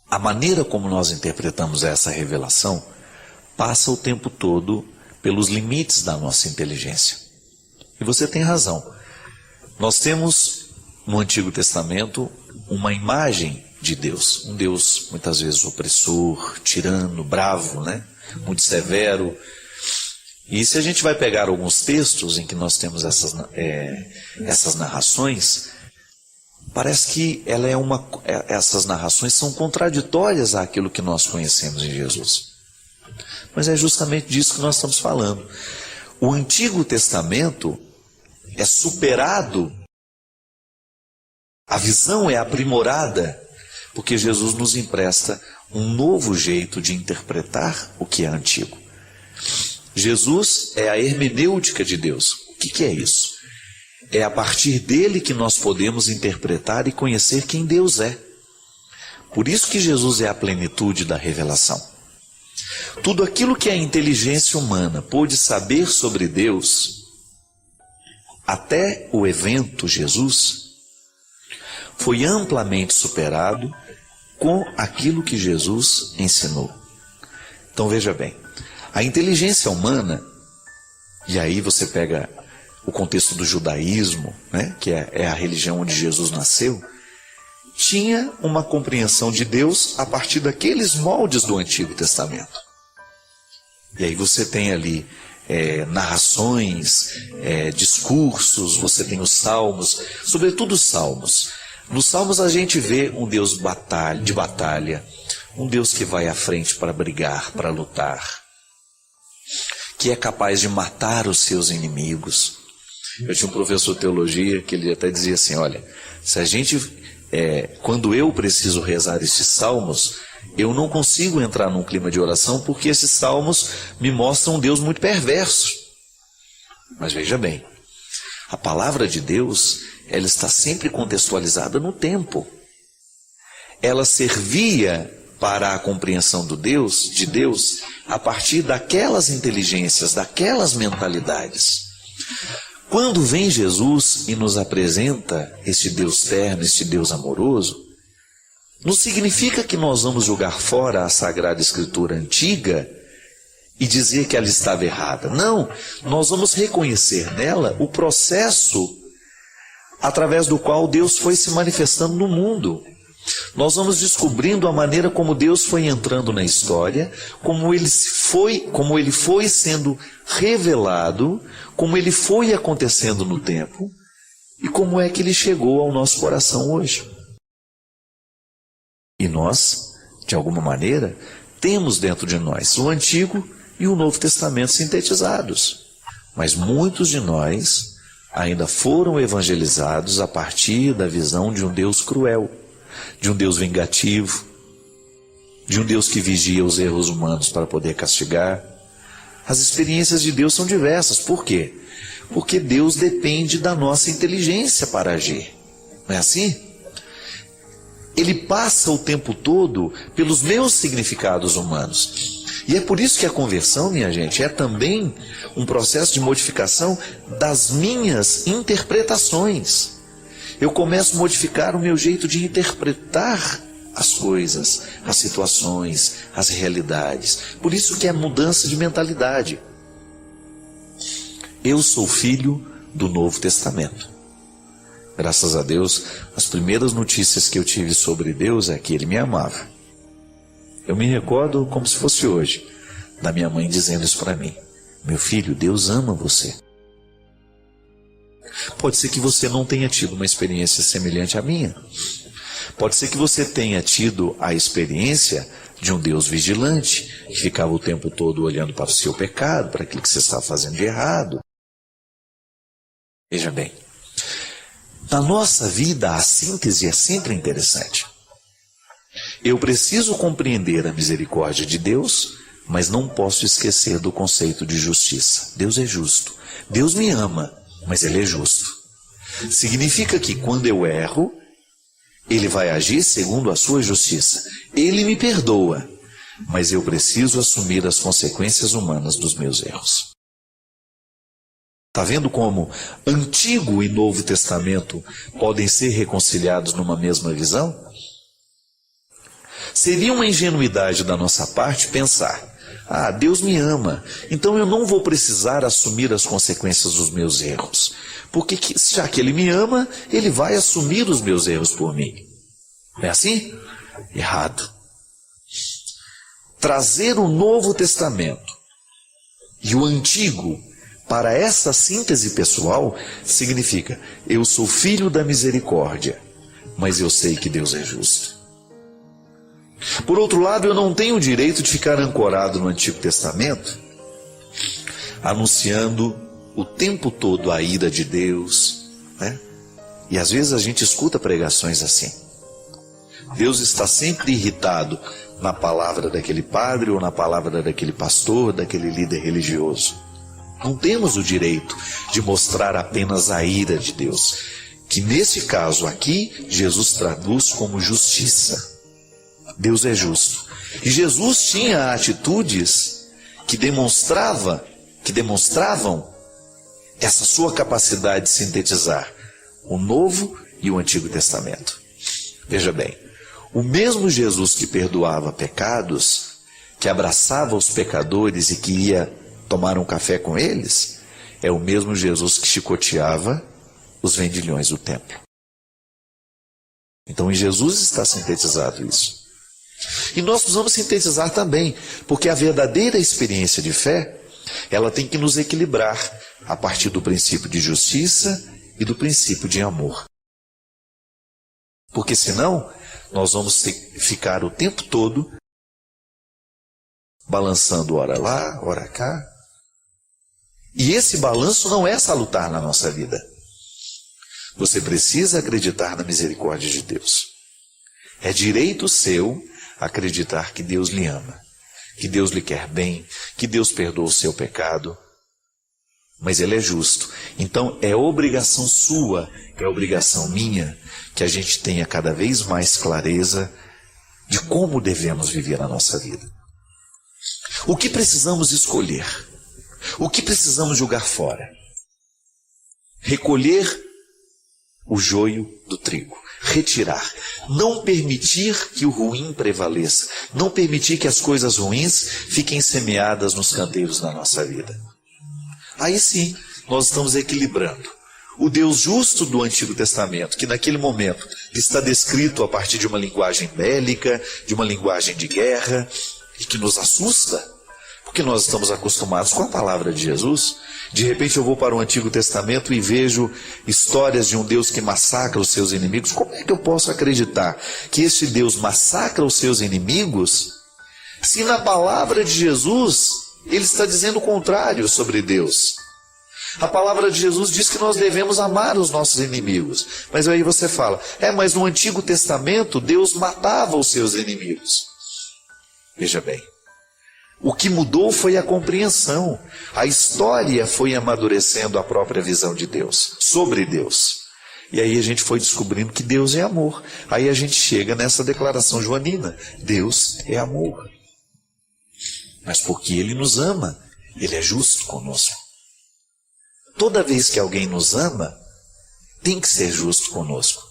a maneira como nós interpretamos essa revelação, passa o tempo todo pelos limites da nossa inteligência. E você tem razão. Nós temos no Antigo Testamento uma imagem de Deus. Um Deus muitas vezes opressor, tirano, bravo, muito severo. E se a gente vai pegar alguns textos em que nós temos essas narrações, parece que essas narrações são contraditórias àquilo que nós conhecemos em Jesus. Mas é justamente disso que nós estamos falando. O Antigo Testamento é superado, a visão é aprimorada, porque Jesus nos empresta um novo jeito de interpretar o que é antigo. Jesus é a hermenêutica de Deus. O que é isso? É a partir dele que nós podemos interpretar e conhecer quem Deus é. Por isso que Jesus é a plenitude da revelação. Tudo aquilo que a inteligência humana pôde saber sobre Deus, até o evento Jesus, foi amplamente superado com aquilo que Jesus ensinou. Então veja bem, a inteligência humana, e aí você pega o contexto do judaísmo, né, que é a religião onde Jesus nasceu, tinha uma compreensão de Deus a partir daqueles moldes do Antigo Testamento. E aí você tem ali narrações, discursos, você tem os salmos, sobretudo os salmos. Nos salmos a gente vê um Deus de batalha, um Deus que vai à frente para brigar, para lutar, que é capaz de matar os seus inimigos. Eu tinha um professor de teologia que ele até dizia assim, olha, se a gente, quando eu preciso rezar esses salmos, eu não consigo entrar num clima de oração porque esses salmos me mostram um Deus muito perverso. Mas veja bem, a palavra de Deus, ela está sempre contextualizada no tempo. Ela servia para a compreensão de Deus, a partir daquelas inteligências, daquelas mentalidades. Quando vem Jesus e nos apresenta este Deus terno, este Deus amoroso, não significa que nós vamos jogar fora a Sagrada Escritura antiga e dizer que ela estava errada. Não, nós vamos reconhecer nela o processo através do qual Deus foi se manifestando no mundo. Nós vamos descobrindo a maneira como Deus foi entrando na história, como ele foi sendo revelado, como ele foi acontecendo no tempo e como é que ele chegou ao nosso coração hoje. E nós, de alguma maneira, temos dentro de nós o Antigo e o Novo Testamento sintetizados. Mas muitos de nós ainda foram evangelizados a partir da visão de um Deus cruel, de um Deus vingativo, de um Deus que vigia os erros humanos para poder castigar. As experiências de Deus são diversas. Por quê? Porque Deus depende da nossa inteligência para agir. Não é assim? Ele passa o tempo todo pelos meus significados humanos. E é por isso que a conversão, minha gente, é também um processo de modificação das minhas interpretações. Eu começo a modificar o meu jeito de interpretar as coisas, as situações, as realidades. Por isso que é mudança de mentalidade. Eu sou filho do Novo Testamento. Graças a Deus, as primeiras notícias que eu tive sobre Deus é que Ele me amava. Eu me recordo como se fosse hoje, da minha mãe dizendo isso para mim. Meu filho, Deus ama você. Pode ser que você não tenha tido uma experiência semelhante à minha. Pode ser que você tenha tido a experiência de um Deus vigilante, que ficava o tempo todo olhando para o seu pecado, para aquilo que você está fazendo de errado. Veja bem, na nossa vida a síntese é sempre interessante. Eu preciso compreender a misericórdia de Deus, mas não posso esquecer do conceito de justiça. Deus é justo. Deus me ama, mas Ele é justo. Significa que quando eu erro, Ele vai agir segundo a sua justiça. Ele me perdoa, mas eu preciso assumir as consequências humanas dos meus erros. Está vendo como Antigo e Novo Testamento podem ser reconciliados numa mesma visão? Seria uma ingenuidade da nossa parte pensar, Deus me ama, então eu não vou precisar assumir as consequências dos meus erros, porque já que Ele me ama, Ele vai assumir os meus erros por mim. Não é assim? Errado. trazer o Novo Testamento e o Antigo para essa síntese pessoal significa: eu sou filho da misericórdia, mas eu sei que Deus é justo. Por outro lado, eu não tenho o direito de ficar ancorado no Antigo Testamento, anunciando o tempo todo a ira de Deus, né? E às vezes a gente escuta pregações assim. Deus está sempre irritado na palavra daquele padre ou na palavra daquele pastor, daquele líder religioso. Não temos o direito de mostrar apenas a ira de Deus, que nesse caso aqui Jesus traduz como justiça. Deus é justo. E Jesus tinha atitudes que demonstravam essa sua capacidade de sintetizar o Novo e o Antigo Testamento. Veja bem, o mesmo Jesus que perdoava pecados, que abraçava os pecadores e que ia tomar um café com eles, é o mesmo Jesus que chicoteava os vendilhões do templo. Então em Jesus está sintetizado isso. E nós precisamos sintetizar também, porque a verdadeira experiência de fé, ela tem que nos equilibrar a partir do princípio de justiça e do princípio de amor. Porque senão, nós vamos ficar o tempo todo balançando ora lá, ora cá. E esse balanço não é salutar na nossa vida. Você precisa acreditar na misericórdia de Deus. É direito seu acreditar que Deus lhe ama, que Deus lhe quer bem, que Deus perdoa o seu pecado. Mas Ele é justo. Então é obrigação sua, é obrigação minha, que a gente tenha cada vez mais clareza de como devemos viver a nossa vida. O que precisamos escolher? O que precisamos jogar fora? Recolher o joio do trigo. Retirar. Não permitir que o ruim prevaleça. Não permitir que as coisas ruins fiquem semeadas nos canteiros da nossa vida. Aí sim, nós estamos equilibrando. O Deus justo do Antigo Testamento, que naquele momento está descrito a partir de uma linguagem bélica, de uma linguagem de guerra, e que nos assusta, porque nós estamos acostumados com a palavra de Jesus. De repente eu vou para o Antigo Testamento e vejo histórias de um Deus que massacra os seus inimigos. Como é que eu posso acreditar que esse Deus massacra os seus inimigos, se na palavra de Jesus ele está dizendo o contrário sobre Deus? A palavra de Jesus diz que nós devemos amar os nossos inimigos. Mas aí você fala, mas no Antigo Testamento Deus matava os seus inimigos. Veja bem, o que mudou foi a compreensão. A história foi amadurecendo a própria visão de Deus, sobre Deus. E aí a gente foi descobrindo que Deus é amor. Aí a gente chega nessa declaração joanina, Deus é amor. Mas porque Ele nos ama, Ele é justo conosco. Toda vez que alguém nos ama, tem que ser justo conosco,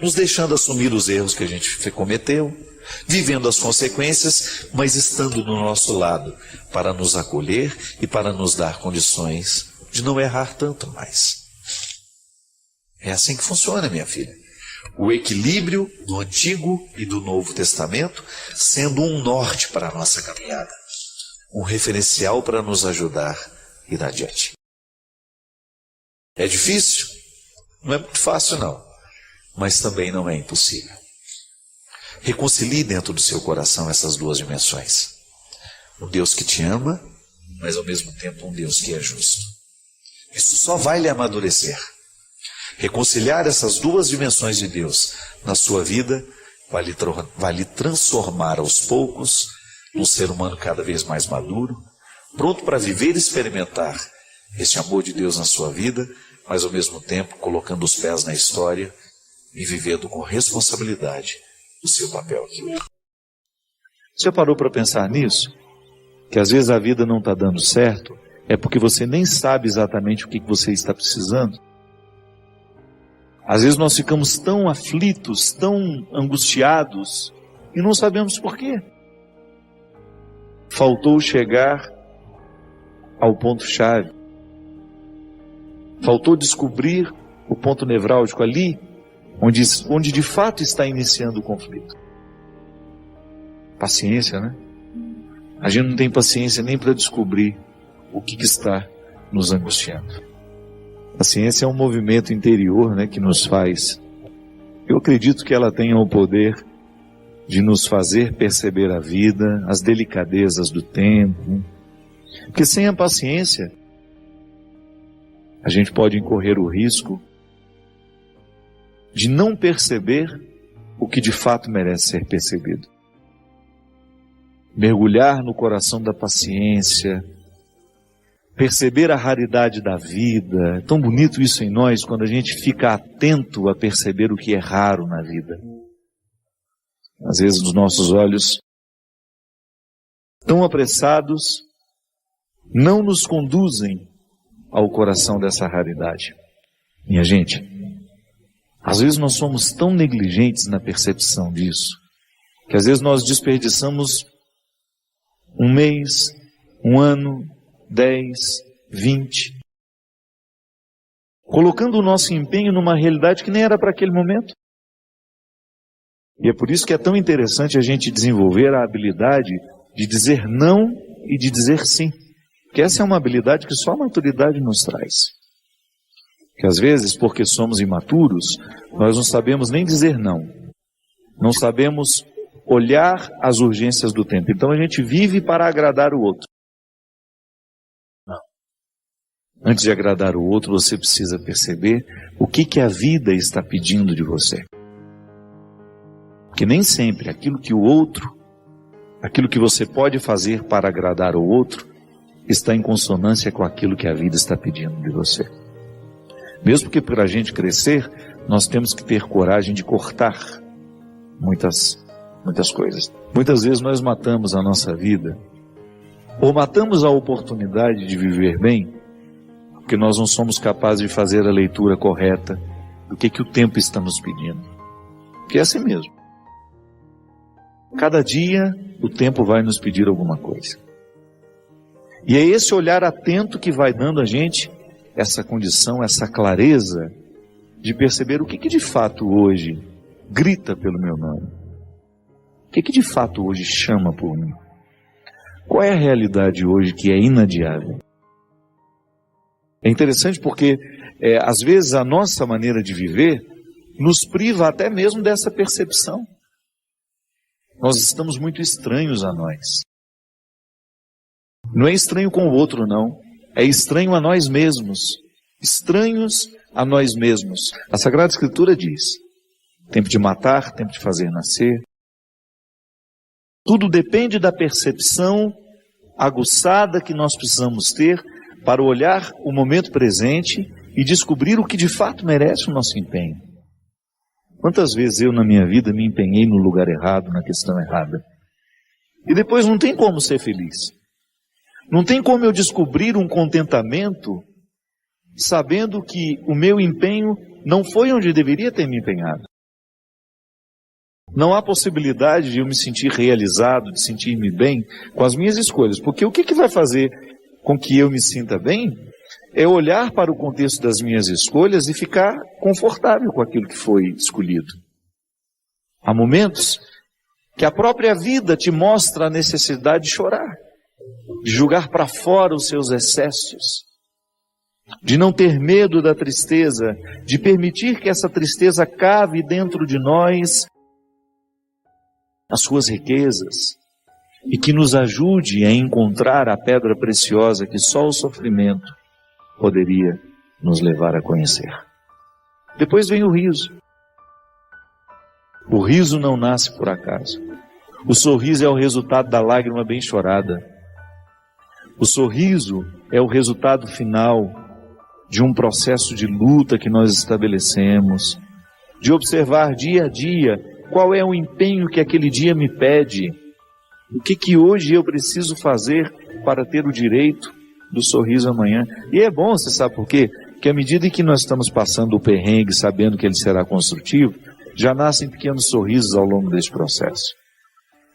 nos deixando assumir os erros que a gente cometeu, vivendo as consequências, mas estando do nosso lado para nos acolher e para nos dar condições de não errar tanto mais. É assim que funciona, minha filha. O equilíbrio do Antigo e do Novo Testamento sendo um norte para a nossa caminhada, um referencial para nos ajudar a ir adiante. É difícil? Não é muito fácil, não. Mas também não é impossível. Reconcilie dentro do seu coração essas duas dimensões. Um Deus que te ama, mas ao mesmo tempo um Deus que é justo. Isso só vai lhe amadurecer. Reconciliar essas duas dimensões de Deus na sua vida vai lhe transformar aos poucos num ser humano cada vez mais maduro, pronto para viver e experimentar esse amor de Deus na sua vida, mas ao mesmo tempo colocando os pés na história e vivendo com responsabilidade o seu papel aqui. Você parou para pensar nisso? Que às vezes a vida não está dando certo, é porque você nem sabe exatamente o que você está precisando. Às vezes nós ficamos tão aflitos, tão angustiados, e não sabemos por quê. Faltou chegar ao ponto-chave. Faltou descobrir o ponto nevrálgico ali, onde de fato está iniciando o conflito. Paciência, né? A gente não tem paciência nem para descobrir o que está nos angustiando. A ciência é um movimento interior, né, que nos faz. Eu acredito que ela tenha o poder de nos fazer perceber a vida, as delicadezas do tempo. Porque sem a paciência, a gente pode incorrer o risco de não perceber o que de fato merece ser percebido. Mergulhar no coração da paciência, perceber a raridade da vida. É tão bonito isso em nós, quando a gente fica atento a perceber o que é raro na vida. Às vezes os nossos olhos, tão apressados, não nos conduzem ao coração dessa raridade. Minha gente, às vezes nós somos tão negligentes na percepção disso, que às vezes nós desperdiçamos um mês, um ano, 10, 20, colocando o nosso empenho numa realidade que nem era para aquele momento. E é por isso que é tão interessante a gente desenvolver a habilidade de dizer não e de dizer sim. Porque essa é uma habilidade que só a maturidade nos traz. Que às vezes, porque somos imaturos, nós não sabemos nem dizer não. Não sabemos olhar as urgências do tempo. Então a gente vive para agradar o outro. Não. Antes de agradar o outro, você precisa perceber o que a vida está pedindo de você. Porque nem sempre aquilo que você pode fazer para agradar o outro, está em consonância com aquilo que a vida está pedindo de você. Mesmo que para a gente crescer, nós temos que ter coragem de cortar muitas coisas. Muitas vezes nós matamos a nossa vida, ou matamos a oportunidade de viver bem, porque nós não somos capazes de fazer a leitura correta do que o tempo está nos pedindo. Porque é assim mesmo. Cada dia o tempo vai nos pedir alguma coisa. E é esse olhar atento que vai dando a gente essa condição, essa clareza de perceber o que de fato hoje grita pelo meu nome. O que de fato hoje chama por mim. Qual é a realidade hoje que é inadiável? É interessante porque às vezes a nossa maneira de viver nos priva até mesmo dessa percepção. Nós estamos muito estranhos a nós. Não é estranho com o outro, não. É estranho a nós mesmos. Estranhos a nós mesmos. A Sagrada Escritura diz: tempo de matar, tempo de fazer nascer. Tudo depende da percepção aguçada que nós precisamos ter para olhar o momento presente e descobrir o que de fato merece o nosso empenho. Quantas vezes eu na minha vida me empenhei no lugar errado, na questão errada. E depois não tem como ser feliz. Não tem como eu descobrir um contentamento sabendo que o meu empenho não foi onde deveria ter me empenhado. Não há possibilidade de eu me sentir realizado, de sentir-me bem com as minhas escolhas. Porque o que vai fazer com que eu me sinta bem é olhar para o contexto das minhas escolhas e ficar confortável com aquilo que foi escolhido. Há momentos que a própria vida te mostra a necessidade de chorar, de jogar para fora os seus excessos, de não ter medo da tristeza, de permitir que essa tristeza cave dentro de nós as suas riquezas e que nos ajude a encontrar a pedra preciosa que só o sofrimento poderia nos levar a conhecer. Depois vem o riso. O riso não nasce por acaso. O sorriso é o resultado da lágrima bem chorada. O sorriso é o resultado final de um processo de luta que nós estabelecemos, de observar dia a dia qual é o empenho que aquele dia me pede, o que hoje eu preciso fazer para ter o direito do sorriso amanhã. E é bom, você sabe por quê? Que à medida em que nós estamos passando o perrengue, sabendo que ele será construtivo, já nascem pequenos sorrisos ao longo desse processo.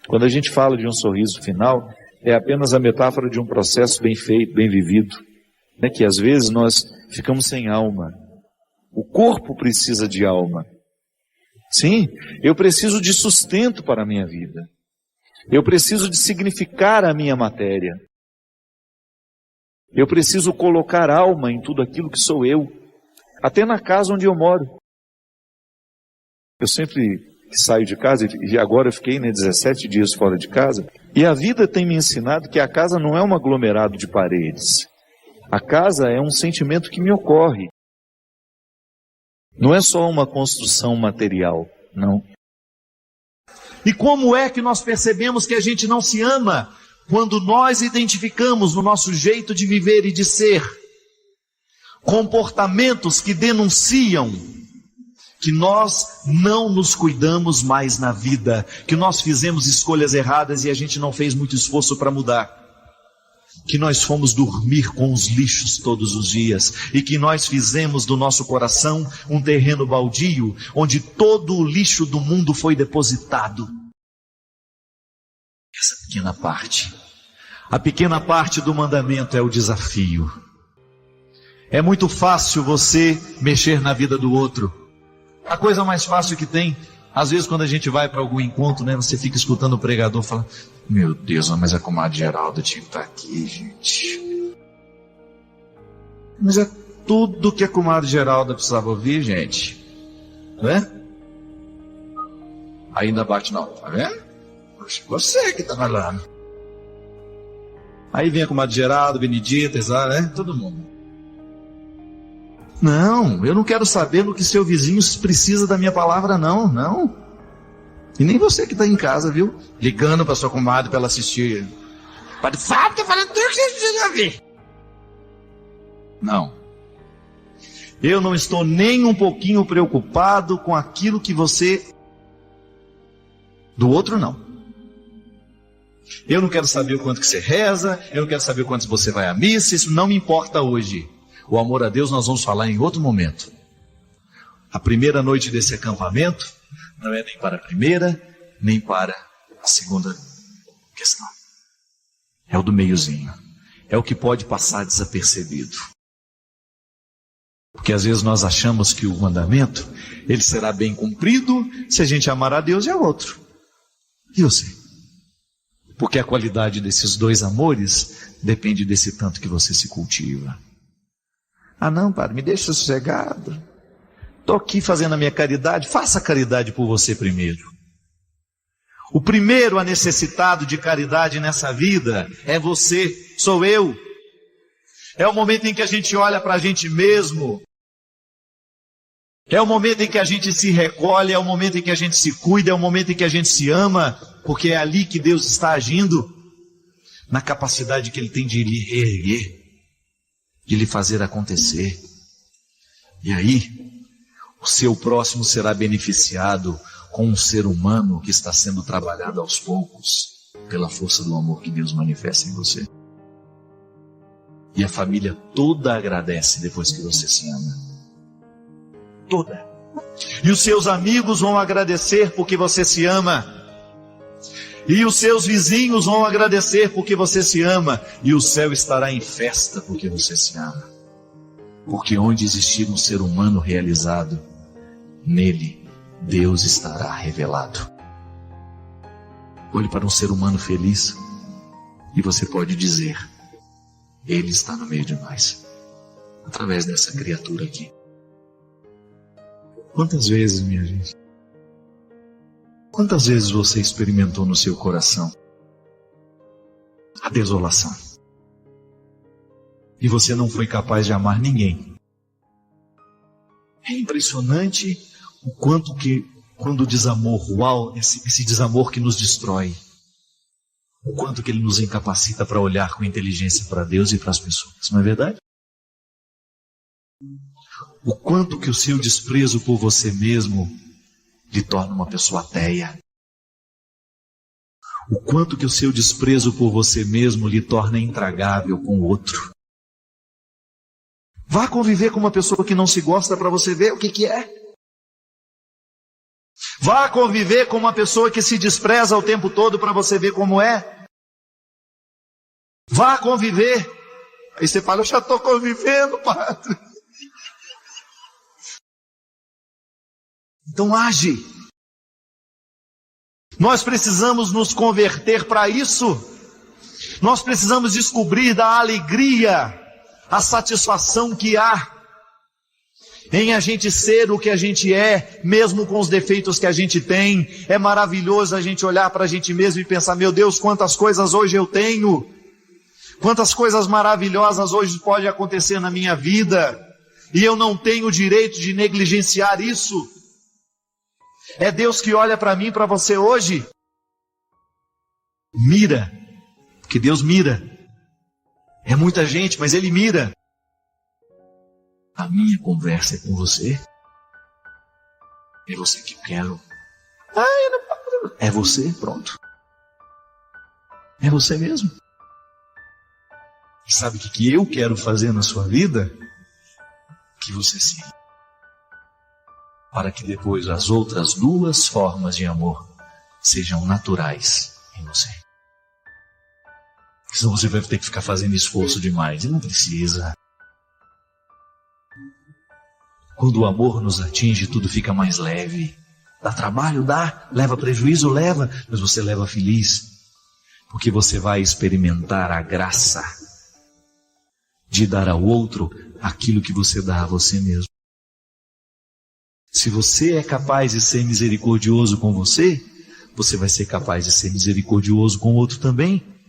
Quando a gente fala de um sorriso final, é apenas a metáfora de um processo bem feito, bem vivido, né? Que às vezes nós ficamos sem alma. O corpo precisa de alma. Sim, eu preciso de sustento para a minha vida. Eu preciso de significar a minha matéria. Eu preciso colocar alma em tudo aquilo que sou eu, até na casa onde eu moro. Eu sempre saio de casa, e agora eu fiquei 17 dias fora de casa, e a vida tem me ensinado que a casa não é um aglomerado de paredes. A casa é um sentimento que me ocorre. Não é só uma construção material, não. E como é que nós percebemos que a gente não se ama? Quando nós identificamos no nosso jeito de viver e de ser comportamentos que denunciam que nós não nos cuidamos mais na vida, que nós fizemos escolhas erradas e a gente não fez muito esforço para mudar, que nós fomos dormir com os lixos todos os dias e que nós fizemos do nosso coração um terreno baldio onde todo o lixo do mundo foi depositado. Essa pequena parte, a pequena parte do mandamento é o desafio. É muito fácil você mexer na vida do outro. A coisa mais fácil que tem, às vezes quando a gente vai para algum encontro, né, você fica escutando o pregador falar: meu Deus, mas a comadre Geralda tinha que estar aqui, gente. Mas é tudo que a comadre Geralda precisava ouvir, gente. Não é? Ainda bate não, tá vendo? Poxa, você que tá falando. Aí vem a comadre Geralda, Benedita, né? Todo mundo. Não, eu não quero saber do que seu vizinho precisa da minha palavra, não. E nem você que está em casa, viu? Ligando para sua comadre para ela assistir. Padre Fábio está falando tudo que você precisa ver. Não. Eu não estou nem um pouquinho preocupado com aquilo que você... Do outro, não. Eu não quero saber o quanto que você reza, eu não quero saber o quanto você vai à missa, isso não me importa hoje. O amor a Deus nós vamos falar em outro momento. A primeira noite desse acampamento não é nem para a primeira, nem para a segunda questão. É o do meiozinho. É o que pode passar desapercebido. Porque às vezes nós achamos que o mandamento, ele será bem cumprido se a gente amar a Deus e ao outro. E você? Porque a qualidade desses dois amores depende desse tanto que você se cultiva. Ah não, padre, me deixa sossegado. Estou aqui fazendo a minha caridade. Faça a caridade por você primeiro. O primeiro a necessitado de caridade nessa vida é você, sou eu. É o momento em que a gente olha para a gente mesmo. É o momento em que a gente se recolhe, é o momento em que a gente se cuida, é o momento em que a gente se ama, porque é ali que Deus está agindo, na capacidade que Ele tem de lhe reerguer, de lhe fazer acontecer. E aí, o seu próximo será beneficiado com um ser humano que está sendo trabalhado aos poucos, pela força do amor que Deus manifesta em você. E a família toda agradece depois que você se ama. Toda. E os seus amigos vão agradecer porque você se ama. E os seus vizinhos vão agradecer porque você se ama. E o céu estará em festa porque você se ama. Porque onde existir um ser humano realizado, nele Deus estará revelado. Olhe para um ser humano feliz e você pode dizer: Ele está no meio de nós, através dessa criatura aqui. Quantas vezes, minha gente? Quantas vezes você experimentou no seu coração a desolação? E você não foi capaz de amar ninguém. É impressionante o quanto que, quando o desamor, esse desamor que nos destrói, o quanto que ele nos incapacita para olhar com inteligência para Deus e para as pessoas, não é verdade? O quanto que o seu desprezo por você mesmo lhe torna uma pessoa ateia. O quanto que o seu desprezo por você mesmo lhe torna intragável com o outro. Vá conviver com uma pessoa que não se gosta para você ver o que é. Vá conviver com uma pessoa que se despreza o tempo todo para você ver como é. Vá conviver. Aí você fala: eu já estou convivendo, padre. Então age. Nós precisamos nos converter para isso. Nós precisamos descobrir da alegria, a satisfação que há em a gente ser o que a gente é, mesmo com os defeitos que a gente tem. É maravilhoso a gente olhar para a gente mesmo e pensar: meu Deus, quantas coisas hoje eu tenho, quantas coisas maravilhosas hoje podem acontecer na minha vida, e eu não tenho o direito de negligenciar isso. É Deus que olha para mim e para você hoje. Mira, porque Deus mira. É muita gente, mas Ele mira. A minha conversa é com você. É você que eu quero. Eu não... É você, pronto. É você mesmo. E sabe o que eu quero fazer na sua vida? Que você sim. Para que depois as outras duas formas de amor sejam naturais em você. Senão você vai ter que ficar fazendo esforço demais. E não precisa. Quando o amor nos atinge, tudo fica mais leve. Dá trabalho? Dá. Leva prejuízo? Leva. Mas você leva feliz. Porque você vai experimentar a graça de dar ao outro aquilo que você dá a você mesmo. Se você é capaz de ser misericordioso com você, você vai ser capaz de ser misericordioso com o outro também.